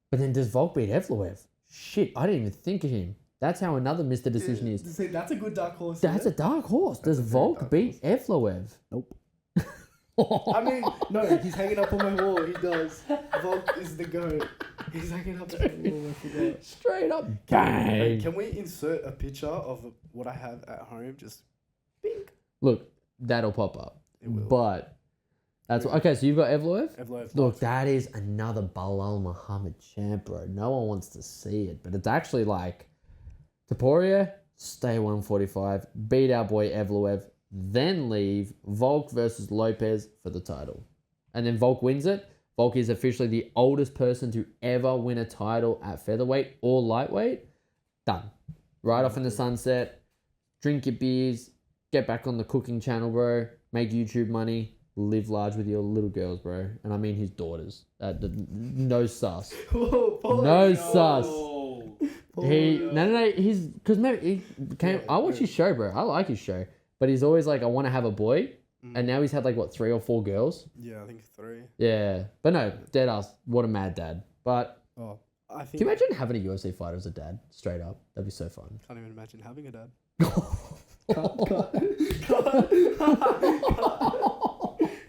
But then does Volk beat Evloev? Shit, I didn't even think of him. That's how another Mr. Decision is. See, that's a good dark horse. That's a dark horse. Does a very Volk dark beat Evloev? Nope. I mean, no, he's hanging up on my wall. He does. Volk is the GOAT. He's hanging up on my wall. I forgot. Straight up Hey, bang. can we insert a picture of what I have at home? Just bink. Look, that'll pop up. It will. But that's okay. So you've got Evloev. Evloev. Look, that is another Balal Muhammad champ, bro. No one wants to see it, but it's actually like Taporia, stay 145, beat our boy Evloev, then leave Volk versus Lopez for the title. And then Volk wins it. Volk is officially the oldest person to ever win a title at featherweight or lightweight. Done. Right off in the sunset. Drink your beers. Get back on the cooking channel, bro. Make YouTube money. Live large with your little girls, bro. And I mean his daughters. No sus. Whoa, pause. No sus. Oh, No. He's because maybe he came. I watch his show, bro. I like his show, but he's always like, I want to have a boy, and now he's had like what 3 or 4 girls. Yeah, I think 3. Yeah, but no, dead ass. What a mad dad. But Oh, I think. can you imagine having a UFC fighter as a dad? Straight up, that'd be so fun. Can't even imagine having a dad.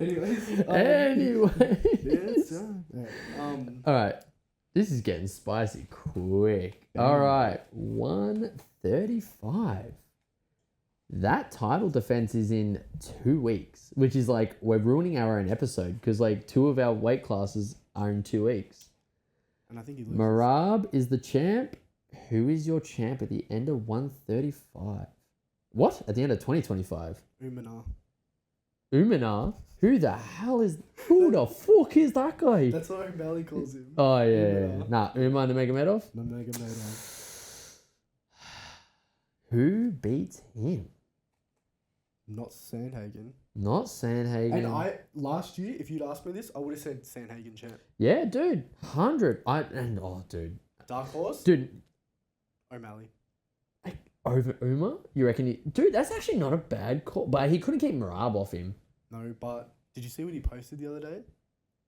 Anyways. Yes. All right. This is getting spicy quick. All right. 135. That title defense is in 2 weeks, which is like we're ruining our own episode because like 2 of our weight classes are in 2 weeks. And I think he loses. Marab is the champ. Who is your champ at the end of 135? What? At the end of 2025? Umana. Umana? Who the fuck is that guy? That's what O'Malley calls him. Oh, yeah. Umana. Nah, Umar Nurmagomedov? Nurmagomedov. Who beats him? Not Sandhagen. Not Sandhagen. And last year, if you'd asked me this, I would have said Sandhagen champ. Yeah, dude. 100. Dude. Dark horse. Dude, O'Malley. over Umar? You reckon dude, that's actually not a bad call. But he couldn't keep Marab off him. No, but did you see what he posted the other day?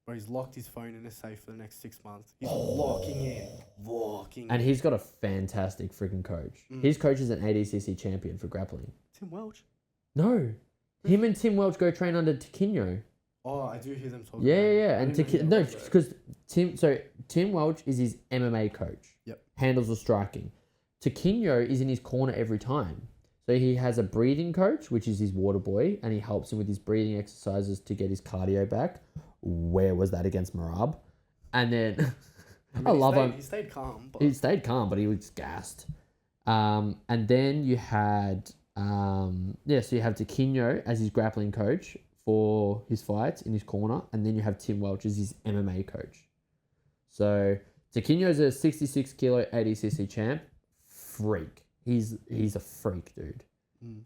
Where he's locked his phone in a safe for the next 6 months. He's locking in. And he's got a fantastic freaking coach. His coach is an ADCC champion for grappling. Tim Welch. No. Him and Tim Welch go train under Tiquinho. Oh, I do hear them talking. Yeah. about And it. no, because Tim Welch is his MMA coach. Yep. Handles the striking. Tiquinho is in his corner every time. So he has a breathing coach, which is his water boy, and he helps him with his breathing exercises to get his cardio back. Where was that against Marab? And then I love him. He stayed calm. But He stayed calm, but he was gassed. And then you had so you have Tiquinho as his grappling coach for his fights in his corner, and then you have Tim Welch as his MMA coach. So Tiquinho's a 66 kilo ADCC champ. Freak. He's a freak, dude.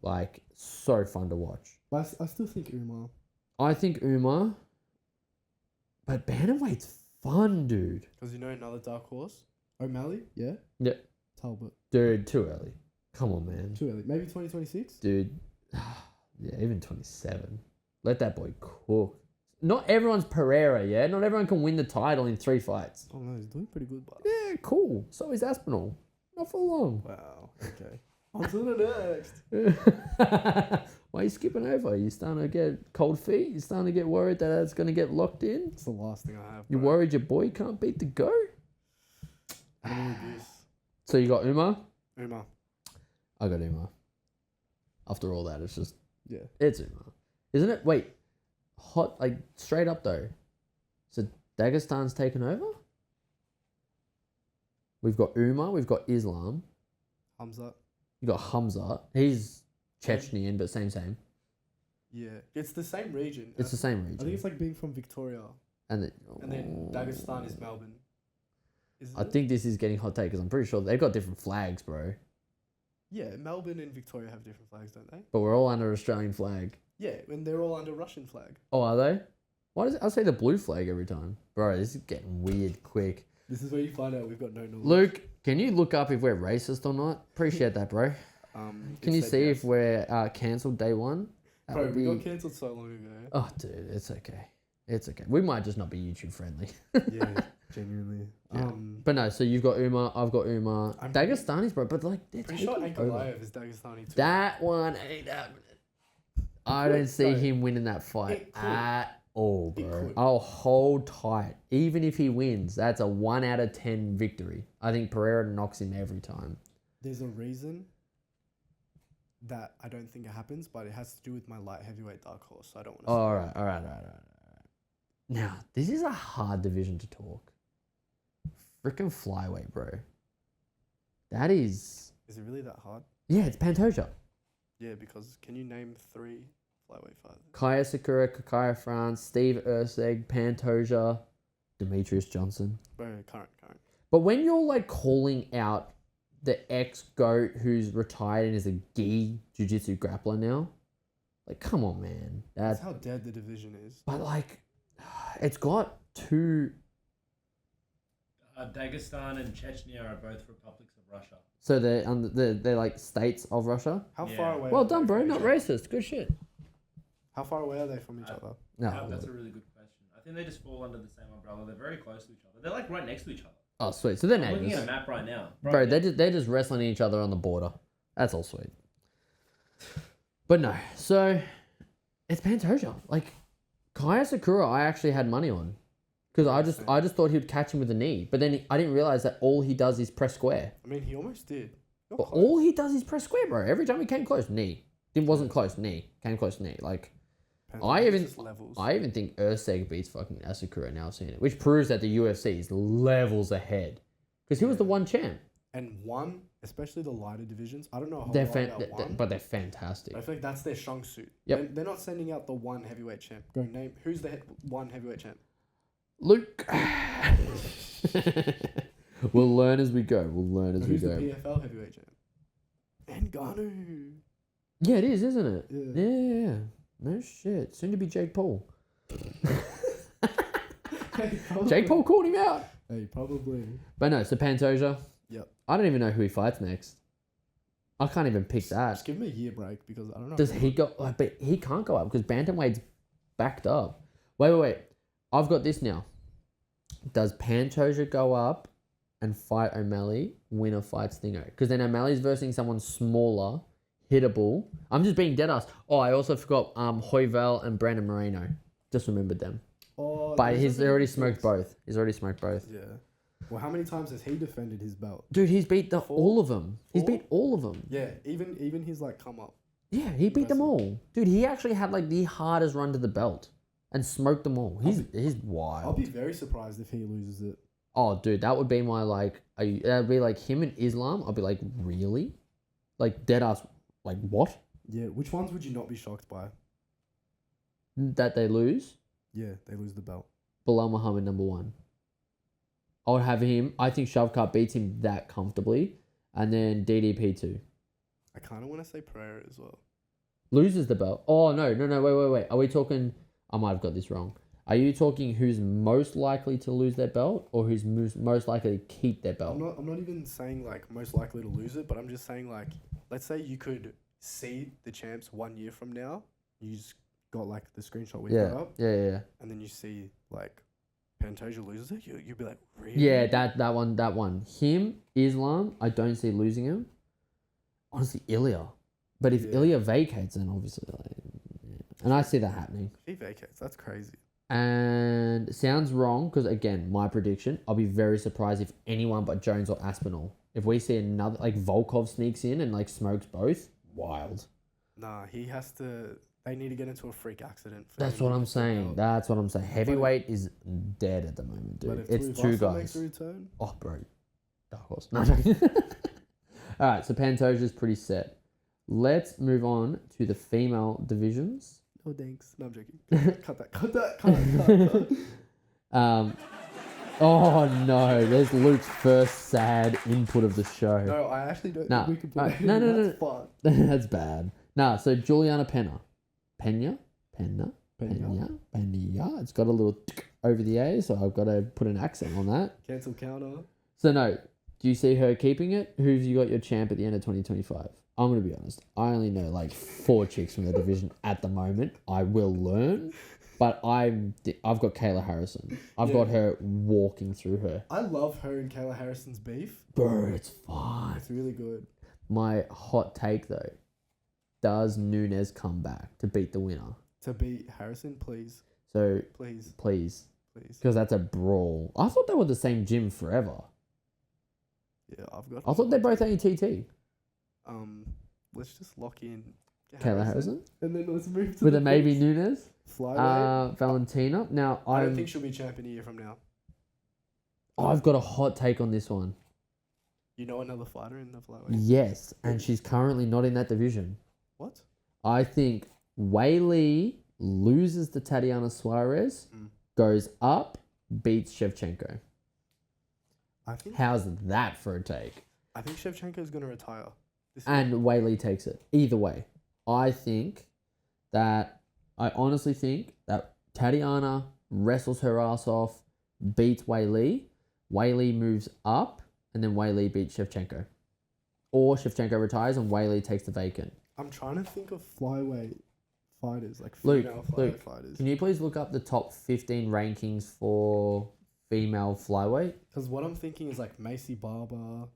Like, so fun to watch. But I still think Umar. I think Umar, but bantamweight's fun, dude. Because you know another dark horse? O'Malley? Yeah? Yeah. Talbot. Dude, too early. Come on, man. Too early. Maybe 2026? Dude, yeah, even 27. Let that boy cook. Not everyone's Pereira, yeah? Not everyone can win the title in 3 fights. Oh no, he's doing pretty good, but. Yeah, cool. So is Aspinall. Not for long. Wow. Okay. On to the next. Why are you skipping over? You starting to get cold feet? You starting to get worried that it's going to get locked in? It's the last thing I have. You worried your boy can't beat the go? I need this. So you got Umar? Umar. I got Umar. After all that, it's just... Yeah. It's Umar. Isn't it? Wait. Hot, like, straight up though. So Dagestan's taken over? We've got Umar, we've got Islam. Hamza. You got Hamza. He's Chechnyan, but same. Yeah. It's the same region. It's the same region. I think it's like being from Victoria. And then Dagestan is Melbourne. I think this is getting hot take because I'm pretty sure they've got different flags, bro. Yeah, Melbourne and Victoria have different flags, don't they? But we're all under Australian flag. Yeah, and they're all under Russian flag. Oh, are they? Why does it? I say the blue flag every time, bro. This is getting weird quick. This is where you find out we've got no knowledge. Luke, can you look up if we're racist or not? Appreciate that, bro. Can you see if we're cancelled day one? That Bro, would we got cancelled so long ago. Oh, dude, it's okay. It's okay. We might just not be YouTube friendly. Yeah, genuinely. Yeah. But no, so you've got Umar, I've got Umar. Dagestanis, bro, but like they're pretty sure taking over. Ankalaev is Dagestani too. That one ain't happening. I don't see him winning that fight at all, bro. I'll hold tight. Even if he wins, that's a 1 out of 10 victory. I think Pereira knocks him every time. There's a reason that I don't think it happens, but it has to do with my light heavyweight dark horse, so I don't want to All right. Now, this is a hard division to talk. Freaking flyweight, bro. That is... Is it really that hard? Yeah, it's Pantoja. Yeah, because can you name 3 flyweight fighters? Kaya Sakura, Kakaya France, Steve Erceg, Pantoja, Demetrius Johnson. Bro, current. But when you're like calling out the ex-GOAT who's retired and is a gi jiu-jitsu grappler now, like, come on, man. That's how dead the division is. But like, it's got 2... Dagestan and Chechnya are both republics of Russia. So they're like states of Russia? How far away? Well done, bro. Not racist. Good shit. How far away are they from each other? No, That's a really good question. I think they just fall under the same umbrella. They're very close to each other. They're like right next to each other. Oh, sweet. So they're I'm looking neighbors. at a map right now. Bro, they're just wrestling each other on the border. That's all sweet. But no, so it's Pantoja. Like, Kaya Sakura, I actually had money on. Because I just thought he would catch him with a knee. But then I didn't realize that all he does is press square. I mean, he almost did. But all he does is press square, bro. Every time he came close, knee. It wasn't close, knee. Came close, knee. Like, I even think Erceg beats fucking Asakura now seeing it. Which proves that the UFC is levels ahead. Because he was the one champ. And one, especially the lighter divisions, I don't know how but they're fantastic. I feel like that's their strong suit. Yep. They're not sending out the one heavyweight champ. Go name, who's the one heavyweight champ? Luke. We'll learn as we go. Who's the PFL heavyweight champ? Ngannou. Yeah, it is, isn't it? Yeah. No shit. Soon to be Jake Paul. Hey, Jake Paul called him out. Hey, probably. But no, so Pantoja. Yep. I don't even know who he fights next. I can't even pick that. Just give him a year break because I don't know. Does he go? But he can't go up because bantamweight's backed up. Wait. I've got this now. Does Pantoja go up and fight O'Malley? Winner fights Stingo. Because then O'Malley's versing someone smaller, hittable. I'm just being dead ass. Oh, I also forgot Hoyvel and Brandon Moreno. Just remembered them. Oh, But he's already smoked both. Yeah. Well, how many times has he defended his belt? Dude, he's beat all of them. He's beat all of them. Yeah, even his like come up. Yeah, he beat them all. Dude, he actually had like the hardest run to the belt and smoked them all. He's wild. I'll be very surprised if he loses it. Oh, dude, that would be my like. That'd be like him and Islam. I'll be like, really? Like dead ass. Like what? Yeah. Which ones would you not be shocked by? That they lose. Yeah, they lose the belt. Bilal Muhammad #1. I would have him. I think Shavkat beats him that comfortably, and then DDP 2. I kind of want to say Pereira as well. Loses the belt. Oh, no. Wait. Are we talking... I might have got this wrong. Are you talking who's most likely to lose their belt or who's most likely to keep their belt? I'm not even saying like most likely to lose it, but I'm just saying like, let's say you could see the champs 1 year from now. You just got like the screenshot we got up. Yeah. And then you see like Pantoja loses it. You'd be like, really? Yeah, that one. Him, Islam, I don't see losing him. Honestly, Ilya. But if Ilya vacates, then obviously... And I see that happening. If he vacates, that's crazy. And it sounds wrong because, again, my prediction, I'll be very surprised if anyone but Jones or Aspinall. If we see another... Like, Volkov sneaks in and, like, smokes both, wild. Nah, he has to... They need to get into a freak accident. That's what I'm saying. Heavyweight is dead at the moment, dude. It's two guys. Makes a return? Oh, bro. Dark horse. No, I'm joking. All right, so Pantoja's pretty set. Let's move on to the female divisions. No thanks. No, I'm joking. Cut that. Oh no, there's Luke's first sad input of the show. No, I actually don't Nah, think we can put that no, in. no, That's fun. That's bad. Nah, so Juliana Pena. It's got a little tick over the A, so I've got to put an accent on that. Cancel counter. So no, do you see her keeping it? Who've you got your champ at the end of 2025? I'm going to be honest. I only know like 4 chicks from the division at the moment. I will learn. But I've got Kayla Harrison. I've got her walking through her. I love her and Kayla Harrison's beef. Bro, it's fun. It's really good. My hot take though. Does Nunes come back to beat the winner? To beat Harrison, please. So Please. Because that's a brawl. I thought they were the same gym forever. Yeah, I've got... I thought they're both ATT. Let's just lock in Kayla Harrison? And then let's move to With a maybe Nunes? Flyweight. Valentina. Now, I don't think she'll be champion a year from now. I've got a hot take on this one. You know another fighter in the flyweight? Yes, and she's currently not in that division. What? I think Wei Li loses to Tatiana Suarez, goes up, beats Shevchenko. How's that for a take? I think Shevchenko is going to retire. And Wei Li takes it. Either way, I honestly think that Tatiana wrestles her ass off, beats Wei Li moves up, and then Wei Li beats Shevchenko. Or Shevchenko retires and Wei Li takes the vacant. I'm trying to think of flyweight fighters, like Luke, female flyweight fighters. Can you please look up the top 15 rankings for female flyweight? Because what I'm thinking is like Macy Barber.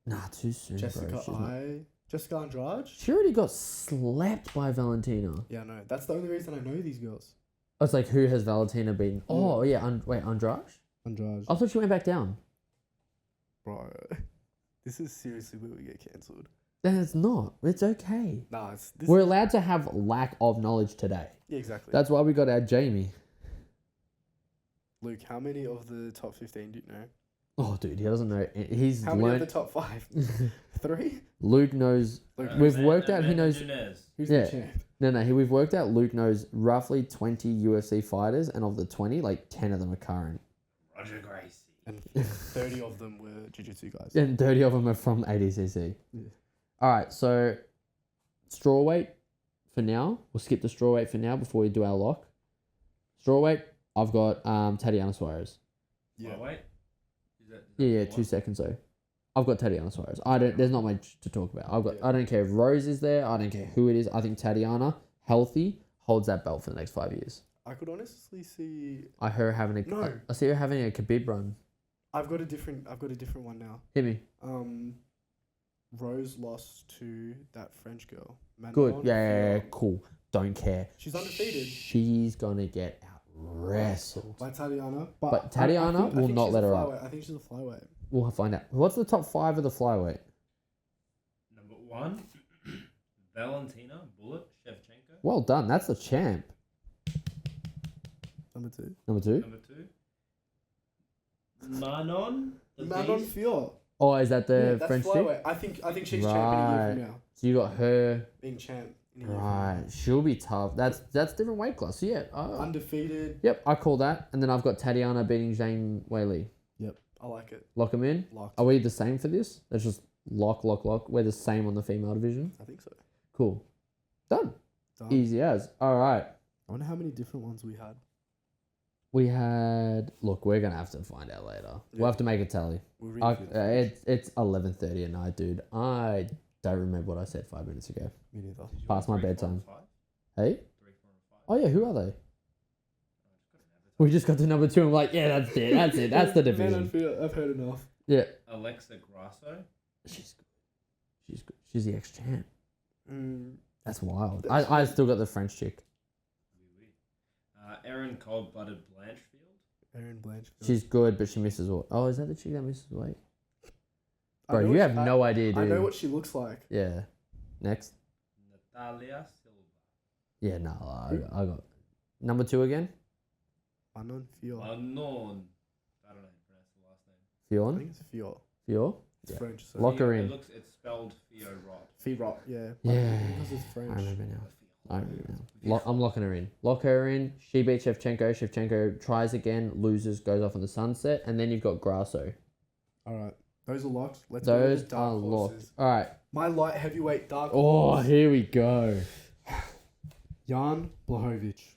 Nah, too soon, Jessica bro. Jessica Andrade. She already got slept by Valentina. Yeah, no. That's the only reason I know these girls. I was like, who has Valentina beaten? Oh, yeah. Andrade? Andrade. I thought she went back down. Bro, this is seriously where we get cancelled. Then it's not. It's okay. Nah, we're allowed to have lack of knowledge today. Yeah, exactly. That's why we got our Jamie. Luke, how many of the top 15 do you know? Oh, dude, he doesn't know. He's how many of the top 5? 3? Luke knows. We've worked out he knows. Who's the champ? We've worked out Luke knows roughly 20 UFC fighters, and of the 20, like 10 of them are current. Roger Gracie. And 30 of them were jiu-jitsu guys. And 30 of them are from ADCC. Yeah. All right, so strawweight for now. We'll skip the strawweight for now before we do our lock. Strawweight, I've got Tatiana Suarez. Yeah. Wait. Yeah, 2 seconds though. I've got Tatiana Suarez. There's not much to talk about. I don't care if Rose is there. I don't care who it is. I think Tatiana, healthy, holds that belt for the next 5 years. I could honestly see. I see her having a Khabib run. I've got a different one now. Hit me. Rose lost to that French girl. Manon. Good. Yeah, cool. Don't care. She's undefeated. She's gonna get out wrestled by Tatiana. But Tatiana will not let her up. I think she's a flyweight. We'll find out. What's the top 5 of the flyweight? Number 1, Valentina, Bullet, Shevchenko. Well done. That's the champ. Number 2. Number 2. Manon. Manon Fior. Oh, is that the French chick? I think she's champion a year from now. So you got her being champ. Right, she'll be tough. That's different weight class. So yeah, undefeated. Yep, I call that. And then I've got Tatiana beating Zhang Weili. Yep, I like it. Lock them in. Locked. Are we the same for this? Lock. We're the same on the female division. I think so. Cool. Done. Done. Easy as. All right. I wonder how many different ones we had. We had. Look, we're gonna have to find out later. Yeah. We'll have to make a tally. We'll read through them. It's 11:30 at night, dude. I don't remember what I said 5 minutes ago. Me neither. Did you Past want my 3, 4, bedtime. and 5? Hey. 3, 4, and 5. Oh yeah. Who are they? We just got to number 2. I'm like, yeah, that's it. That's it. That's the division. Man, I've heard enough. Yeah. Alexa Grasso. She's good. She's good. She's the ex-champ. That's wild. That's I still got the French chick. Oui, oui. Erin Cold-Blooded Blanchfield. Erin Blanchfield. She's good, but she misses weight. Oh, is that the chick that misses weight? I Bro, know you what have she- no idea, dude. I know what she looks like. Yeah. Next. Natalia Silva. Yeah, no, I got number 2 again. Unknown Fior. Unknown. I don't know how to pronounce the last name. I Fion. think it's Fior. Fior. It's Yeah. French. So Lock her in. It's spelled Fiorot. Fiorot, yeah. Yeah. Because it's I French. remember now. I'm locking her in. Lock her in. She beats Shevchenko. Shevchenko tries again, loses, goes off on the sunset, and then you've got Grasso. All right. Those are locked. Let's go with Those the dark are locked. horses. All right. My light heavyweight dark Oh, horse. here we go. Jan Blachowicz.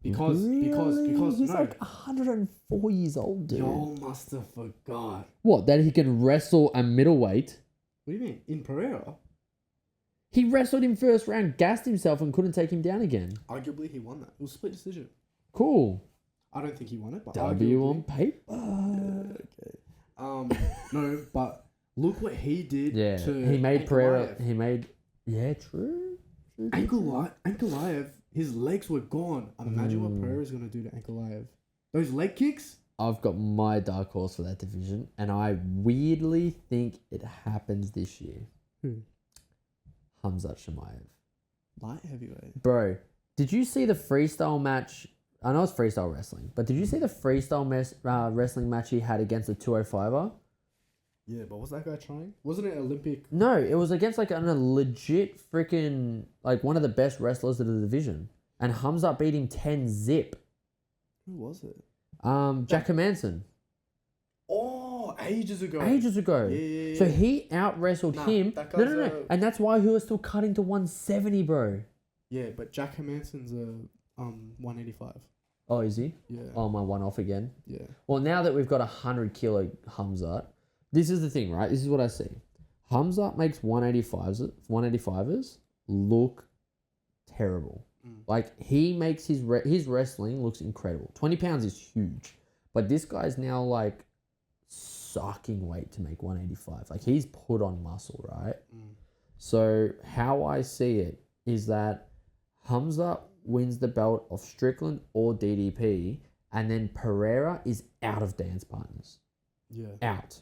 Because he's no. like 104 years old, dude. Y'all must have forgot. What? That he can wrestle a middleweight? What do you mean? In Pereira? He wrestled him first round, gassed himself, and couldn't take him down again. Arguably, he won that. It was split decision. Cool. I don't think he won it, but W arguably, on paper. okay. No, but look what he did. Yeah, to he made Pereira. Ankalaev. He made. Yeah, true. Ankalaev, his legs were gone. Imagine what Pereira's gonna do to Ankalaev. Those leg kicks. I've got my dark horse for that division, and I weirdly think it happens this year. Who? Hamzat Shemaev. Light heavyweight. Bro, did you see the freestyle match? I know it's freestyle wrestling, but did you see the freestyle wrestling match he had against the 205er? Yeah, but was that guy trying? Wasn't it Olympic? No, it was against like a legit freaking, like one of the best wrestlers of the division. And Hamzat beat him 10-zip. Who was it? Jack Hermanson. Oh, ages ago. Ages ago. Yeah. So he out wrestled him. that No, guy's no. And that's why he was still cutting to 170, bro. Yeah, but Jack Hermanson's a 185. Oh, is he? Yeah. Oh, my one off again. Yeah. Well, now that we've got 100 kilo Hamzat, this is the thing, right? This is what I see. Hamzat makes 185ers look terrible. Like, he makes his wrestling looks incredible. 20 pounds is huge. But this guy's now, like, sucking weight to make 185. Like, he's put on muscle, right? So, how I see it is that Hamzat wins the belt of Strickland or DDP, and then Pereira is out of dance partners. Yeah. Out.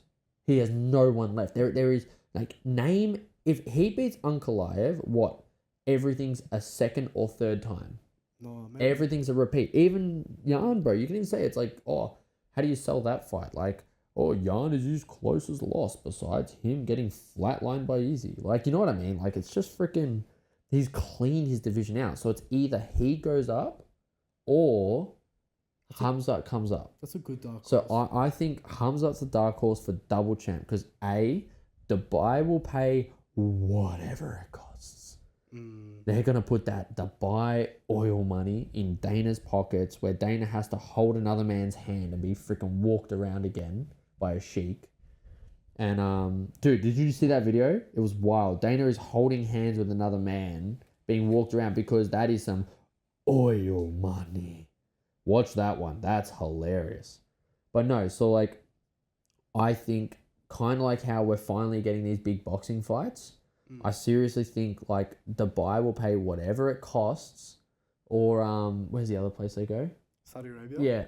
He has no one left. There is, like, name, if he beats Ankalaev, what? Everything's a second or third time. No, maybe. Everything's a repeat. Even Jan, bro, you can even say it's like, oh, how do you sell that fight? Like, oh, Jan is his closest loss besides him getting flatlined by Easy. Like, you know what I mean? Like, it's just freaking, he's cleaned his division out. So it's either he goes up or Hamzat comes up. That's a good dark horse. So I think Hamzat's the dark horse for double champ because A, Dubai will pay whatever it costs. They're going to put that Dubai oil money in Dana's pockets where Dana has to hold another man's hand and be freaking walked around again by a sheik. And, dude, did you see that video? It was wild. Dana is holding hands with another man being walked around because that is some oil money. Watch that one. That's hilarious. But no, so, like, I think kind of like how we're finally getting these big boxing fights, I seriously think, like, Dubai will pay whatever it costs, or, where's the other place they go? Saudi Arabia? Yeah.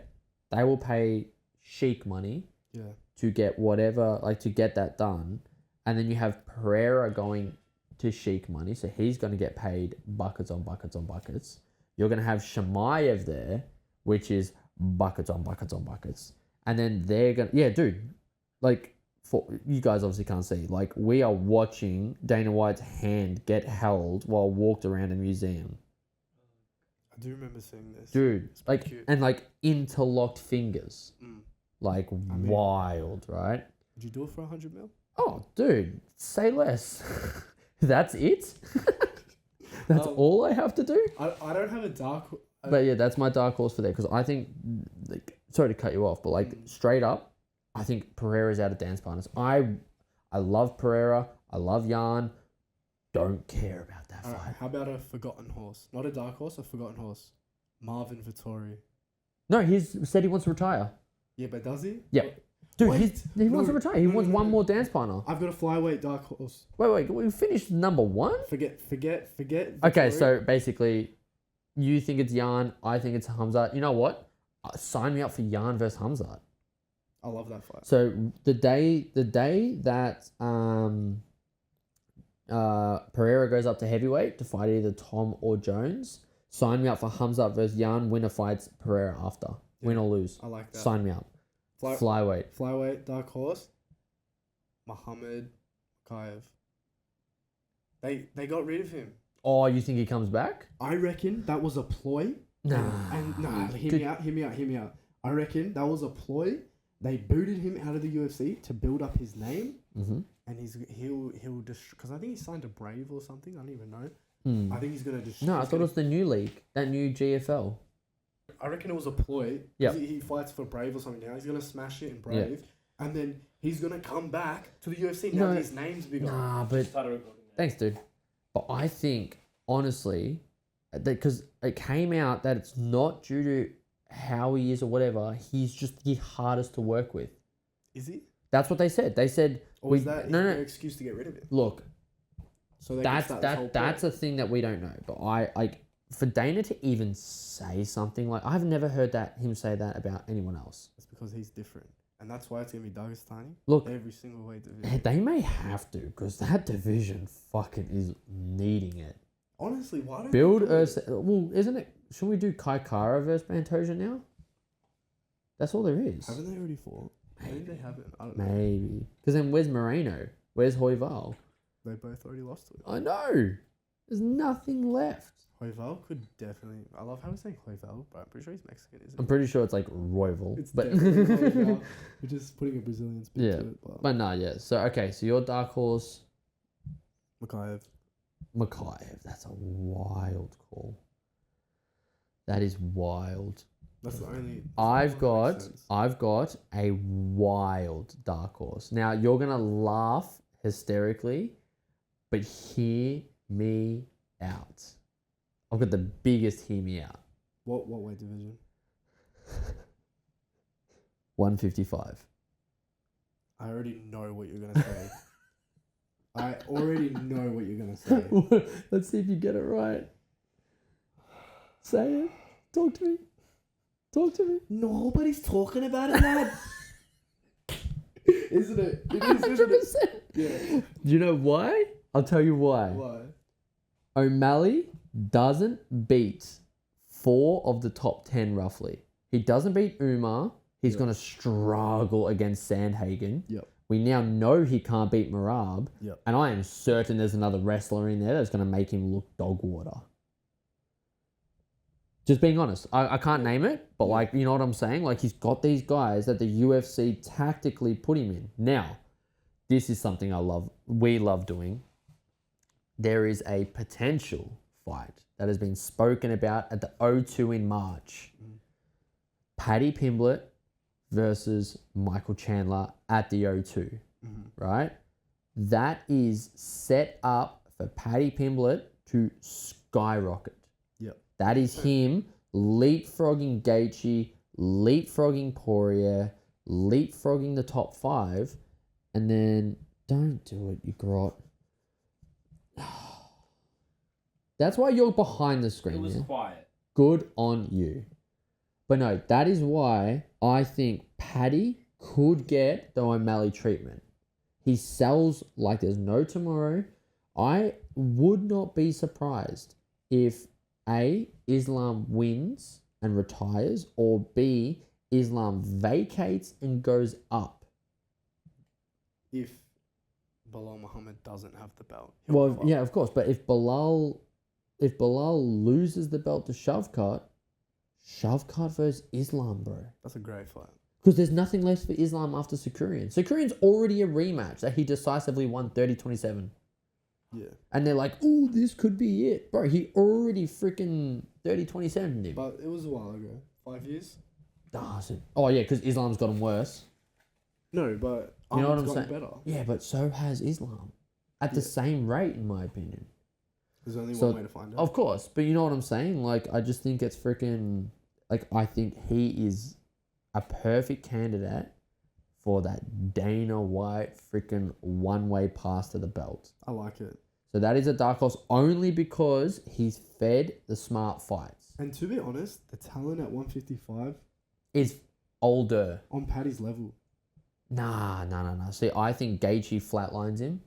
They will pay sheik money Yeah. to get whatever, like, to get that done. And then you have Pereira going to sheik money, so he's going to get paid buckets on buckets on buckets. You're going to have Shemaev there, which is buckets on buckets on buckets. And then they're going to... Yeah, dude. Like, for you guys obviously can't see. Like, we are watching Dana White's hand get held while walked around a museum. I do remember seeing this. Dude, It's pretty like, cute. and, like, interlocked fingers. Mm. Like, mean- wild, right? Would you do it for 100 mil? Oh, dude, say less. That's it? That's all I have to do? I don't have a dark. But yeah, that's my dark horse for there because I think, like, sorry to cut you off, but like straight up, I think Pereira's out of dance partners. I love Pereira. I love Jan. Don't care about that fight. Right, how about a forgotten horse? Not a dark horse, a forgotten horse. Marvin Vittori. No, he's said he wants to retire. Yeah, but does he? Yeah. Dude, Wait. he wants to retire. He wants one no. more dance partner. I've got a flyweight dark horse. Wait, we finished number one? Forget. Okay, Vittori. so basically, you think it's Jan, I think it's Hamzat. You know what? Sign me up for Jan versus Hamzat. I love that fight. So the day that Pereira goes up to heavyweight to fight either Tom or Jones, sign me up for Hamzat versus Jan. Winner fights Pereira after. Yeah, Win or lose. I like that. Sign me up. Flyweight. Flyweight dark horse. Muhammad Kayev. They got rid of him. Oh, you think he comes back? I reckon that was a ploy. Nah. Hear me out. I reckon that was a ploy. They booted him out of the UFC to build up his name, Mm-hmm. and he'll destroy. Because I think he signed a Brave or something. I don't even know. I think he's gonna destroy. No, I thought it was the new league, that new GFL. I reckon it was a ploy. Yeah. He fights for Brave or something now. He's gonna smash it in Brave, and then he's gonna come back to the UFC now that his name's bigger. Nah, but Started recording now. thanks, dude. But I think honestly, because it came out that it's not due to how he is or whatever. He's just the hardest to work with. Is he? That's what they said. They said Or is that no. their excuse to get rid of him? Look, So they that's can start that's a thing that we don't know. But I like for Dana to even say something like I've never heard him say that about anyone else. It's because he's different, and that's why it's gonna be Dagestani. Look, Every single weight division. they may have to because that division fucking is needing it. Honestly, why don't Build they do it? well, isn't it? Should we do Kai Kara versus Pantoja now? That's all there is. Haven't they already fought? Maybe they haven't. I don't know. Maybe. Because then where's Moreno? Where's Hoival? They both already lost to it. I know. There's nothing left. Hoival could definitely. I love how we're saying Hoival, but I'm pretty sure he's Mexican, isn't I'm he? pretty sure it's like Royval. It's but definitely Hoival. We're just putting a Brazilian spin Yeah. to it. but no, yeah. So okay, so your dark horse, Makayev. Makayev. That's a wild call. That is wild. That's the only. I've one that got makes sense. a wild dark horse. Now you're gonna laugh hysterically, but hear me out. I've got the biggest hear me out. What weight division? 155. I already know what you're gonna say. I already know what you're gonna say. Let's see if you get it right. Say it. Talk to me. Talk to me. Nobody's talking about it, lad. Isn't it? It is, isn't it? 100%. Yeah. Do you know why? I'll tell you why. Why? O'Malley doesn't beat 4 of the top 10 roughly. He doesn't beat Umar. He's Yep. going to struggle against Sandhagen. Yep. We now know he can't beat Marab. Yep. And I am certain there's another wrestler in there that's going to make him look dog water. Just being honest. I can't name it, but like, you know what I'm saying? Like, he's got these guys that the UFC tactically put him in. Now, this is something we love doing. There is a potential fight that has been spoken about at the O2 in March. Paddy Pimblett versus Michael Chandler at the O2, right? That is set up for Paddy Pimblett to skyrocket. Yep. That is him leapfrogging Gaethje, leapfrogging Poirier, leapfrogging the top 5, and then don't do it, you grot. That's why you're behind the screen. It was yeah? quiet. Good on you. But no, that is why I think Paddy could get the O'Malley treatment. He sells like there's no tomorrow. I would not be surprised if A, Islam wins and retires, or B, Islam vacates and goes up. If Bilal Muhammad doesn't have the belt. Well, yeah, of course. But if Bilal loses the belt to Shavkat versus Islam, bro. That's a great fight. Because there's nothing left for Islam after Sakurian. Sakurian's already a rematch that he decisively won 30-27. Yeah. And they're like, oh, this could be it. Bro, he already freaking 30-27 him. But it was a while ago. 5 years? Oh, yeah, because Islam's gotten worse. No, but You know what Ahmed's I'm gotten saying? better. Yeah, but so has Islam. At the same rate, in my opinion. There's only So, one way to find out. Of course. But you know what I'm saying? Like, I just think it's freaking... Like, I think he is a perfect candidate for that Dana White freaking one-way pass to the belt. I like it. So that is a dark horse only because he's fed the smart fights. And to be honest, the talent at 155 Is older. on Paddy's level. Nah. See, I think Gaethje flatlines him.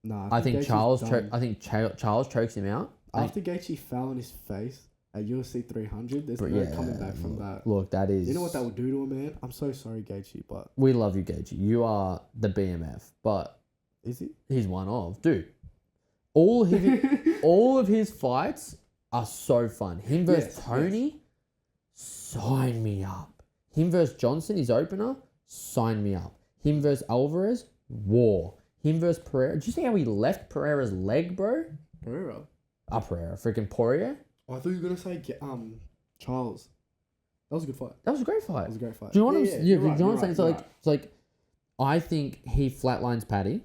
Nah, I think Gaethje's Charles. done. Charles chokes him out. After Gaethje fell on his face at UFC 300, there's But no yeah, coming back from that. Look, that is. You know what that would do to a man? I'm so sorry, Gaethje, but We love you, Gaethje. You are the BMF, but is he? he's one of dude. All of his fights are so fun. Him versus Yes, Tony, sign me up. Him versus Johnson, his opener, sign me up. Him versus Alvarez, war. Him versus Pereira. Did you see how he left Pereira's leg, bro? Pereira. Pereira. Freaking Poirier. Oh, I thought you were gonna say Charles. That was a good fight. That was a great fight. That was a great fight. Do you know what I'm Yeah, saying? you're Do you right, know what I'm you're saying? right, So you're like, it's like, I think he flatlines Paddy.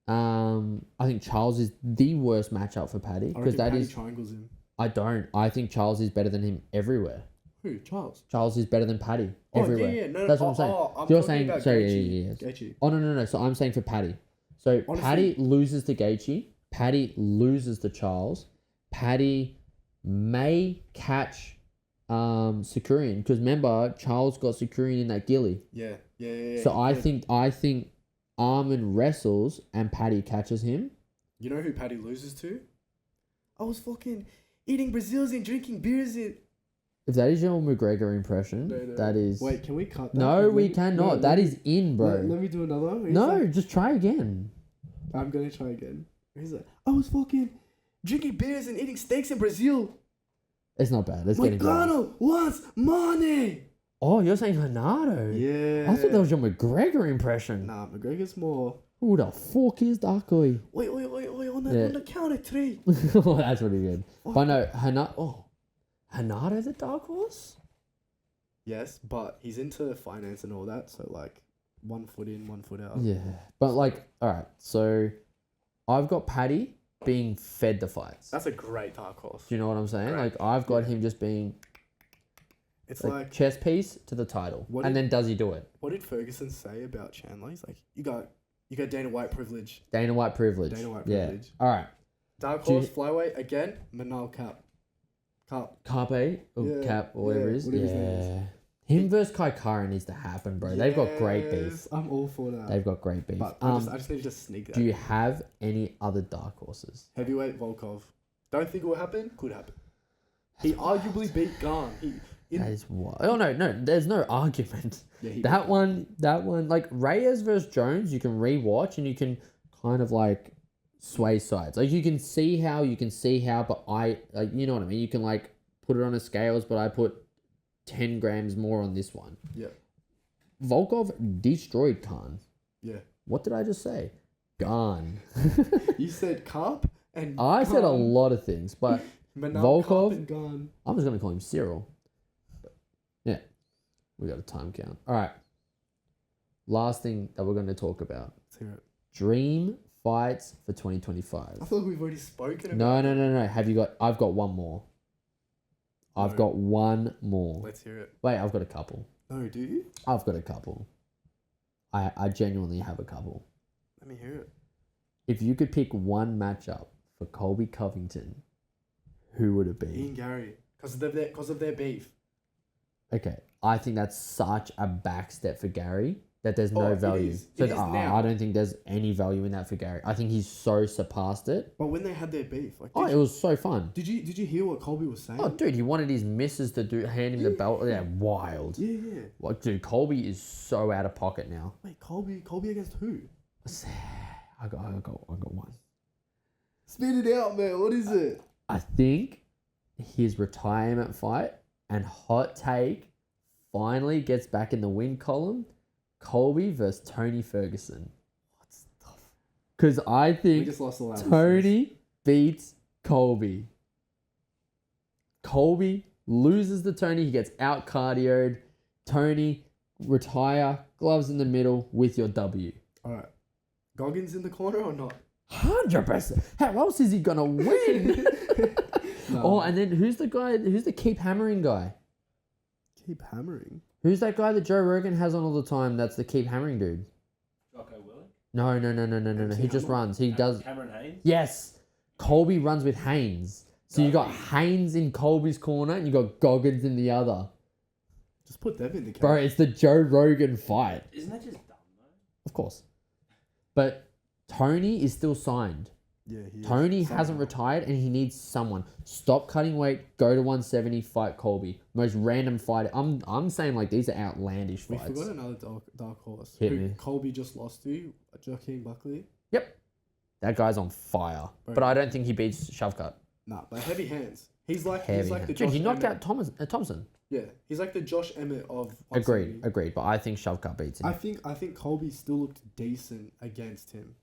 I think Charles is the worst matchup for Paddy I because reckon that Paddy is. triangles him. I don't. I think Charles is better than him everywhere. Who? Charles. Charles is better than Paddy Oh, everywhere. yeah. No, That's what I'm saying. You're talking saying about sorry. Gaethje. Yeah. Gaethje. Oh no. So I'm saying for Paddy. So Honestly- Paddy loses to Gaethje. Paddy loses to Charles. Paddy may catch Sakurian because remember Charles got Sakurian in that gilly. Yeah. So he I did. think Armin wrestles and Paddy catches him. You know who Paddy loses to? I was fucking eating Brazils and drinking beers in. If that is your McGregor impression, No. that is. Wait, can we cut that? No, Let we me- cannot. no, That let is in, bro. Let me do another one. He's No, like- just try again. I'm gonna try again. He's like, I was fucking drinking beers and eating steaks in Brazil. It's not bad. Let's get into it. McDonald wants money. Oh, you're saying Hanato? Yeah. I thought that was your McGregor impression. Nah, McGregor's more. Who the fuck is that guy? Wait, on Yeah. the count of three. Oh, that's pretty good. But no, Hanato the dark horse? Yes, but he's into finance and all that, so like 1 foot in, 1 foot out. Yeah. But like, alright, so I've got Paddy being fed the fights. That's a great dark horse. Do you know what I'm saying? Great. Like I've got him just being It's like like, chess piece to the title. What And did- then does he do it? what did Ferguson say about Chandler? He's like, you got Dana White privilege. Dana White privilege. Dana White Yeah. privilege. Alright. Dark Do you- horse flyweight again. Manal Cap. Carpe or Yeah, Cap or whatever yeah, it is. whatever his name is. Yeah. Him versus Kai Kara needs to happen, bro. They've got great beef. Yes, I'm all for that. They've got great beef. But I just need to sneak that. Do you have any other dark horses? Heavyweight Volkov. Don't think it will happen. Could happen. He arguably beat Garn. That is what. Oh no, there's no argument. Yeah, he That beat one, like Reyes versus Jones, you can rewatch and you can kind of like sway sides. Like you can see how, but I like, you know what I mean. You can like put it on a scales, but I put 10 grams more on this one. Yeah. Volkov destroyed Khan. Yeah. What did I just say? Gone. You said Carp and I said a Garn. lot of things, but Manal, Volkov- Carp and Garn. I'm just gonna call him Cyril. But, yeah, we got a time count. All right. Last thing that we're going to talk about: Let's hear it. dream fights for I 2025. feel like we've already spoken about No. Have you got? I've got one more. I've No. got one more. Let's hear it. Wait, I've got a couple. No, do you? I've got a couple. I genuinely have a couple. Let me hear it. If you could pick one matchup for Colby Covington, who would it be? Ian Gary. Because of their beef. Okay, I think that's such a backstep for Gary that there's no Oh, it value. is. So It is now. I don't think there's any value in that for Gary. I think he's so surpassed it. But when they had their beef, like, Oh, it was so fun. did you hear what Colby was saying? Oh, dude, he wanted his missus to hand him the belt. Yeah, wild. Yeah. Like, dude, Colby is so out of pocket now. Wait, Colby against who? I got one. Spit it out, man. What is it? I think his retirement fight and hot take finally gets back in the win column. Colby versus Tony Ferguson. What's tough? Because I We think just lost all our Tony beats Colby. Colby loses to Tony. He gets out cardioed. Tony, retire. Gloves in the middle with your W. All right. Goggins in the corner or not? 100%. How else is he gonna win? No. Oh, and then who's the guy? Who's the keep hammering guy? Keep hammering. Who's that guy that Joe Rogan has on all the time? That's the keep hammering dude. Jocko Willink? No. He just runs. He does. Cameron Haynes? Yes. Colby runs with Haynes. So you got Haynes in Colby's corner and you got Goggins in the other. Just put them in the Bro, it's the Joe Rogan fight. Isn't that just dumb, though? Of course. But Tony is still signed. Yeah, he Tony is. hasn't Somehow. retired and he needs someone. Stop cutting weight, go to 170, fight Colby. Most random fight. I'm saying like these are outlandish We fights. forgot another dark horse. Hit who me. Colby just lost to, Joaquin Buckley. Yep. That guy's on fire. Bro. But I don't think he beats Shovcut. Nah, but heavy hands. He's like Heavy the hand. Josh Dude, he knocked Emmett. out Thompson. Yeah, he's like the Josh Emmett of. Agreed. 170. But I think Shovcut beats him. I think Colby still looked decent against him.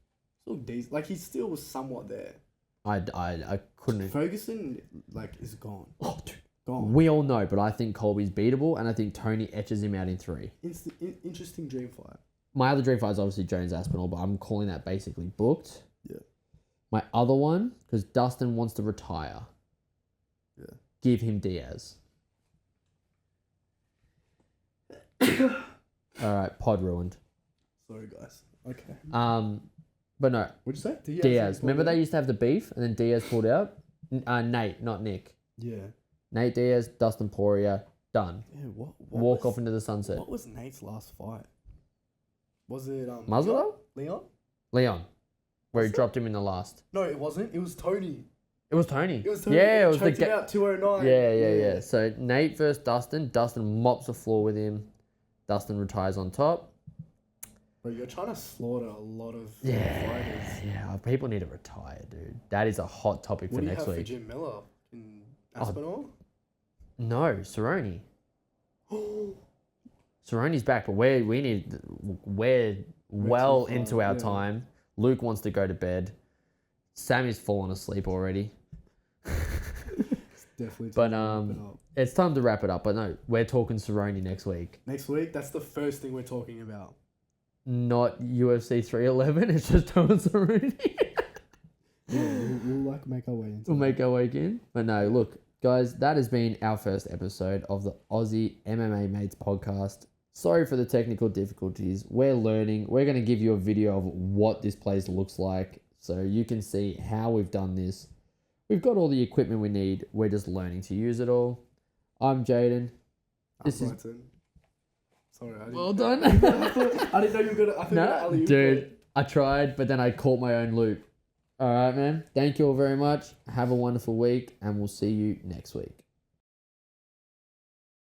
Still decent. Like he still was somewhat there. I couldn't. Ferguson like is gone. Oh, dude. Gone. We all know, but I think Colby's beatable, and I think Tony etches him out in 3. Interesting dream fight. My other dream fight is obviously Jones Aspinall, but I'm calling that basically booked. Yeah. My other one, because Dustin wants to retire. Yeah. Give him Diaz. All right, pod ruined. Sorry guys. Okay. But no, What'd you say? Diaz. Remember they used to have the beef, and then Diaz pulled out. Nate, not Nick. Yeah. Nate Diaz, Dustin Poirier, done. Yeah. What Walk was, off into the sunset. What was Nate's last fight? Was it Masvidal? Leon? Leon, where he Was it? dropped him in the last. No, it wasn't. It was Tony. It was Tony. It was Tony. Yeah, it was the Choked him out 209. Yeah. So Nate versus Dustin. Dustin mops the floor with him. Dustin retires on top. Bro, you're trying to slaughter a lot of Yeah, fighters. yeah. People need to retire, dude. That is a hot topic What for do you next have for week. Jim Miller in Aspinall? No, Cerrone. Cerrone's back, but we're well too far, into our yeah. time. Luke wants to go to bed. Sammy's fallen asleep already. It's definitely. But, time to wrap it up. It's time to wrap it up. But no, we're talking Cerrone next week. Next week, that's the first thing we're talking about. Not UFC 311. It's just Thomas Cerrone. Yeah, we'll like make our way into. We'll make our way in. But no, look, guys, that has been our first episode of the Aussie MMA Mates podcast. Sorry for the technical difficulties. We're learning. We're going to give you a video of what this place looks like so you can see how we've done this. We've got all the equipment we need. We're just learning to use it all. I'm Jaden. This is... Brighton. Sorry, I didn't. Well done. I didn't know you were gonna. I thought you were No, alley-oop dude, it. I tried, but then I caught my own loop. All right, man. Thank you all very much. Have a wonderful week, and we'll see you next week.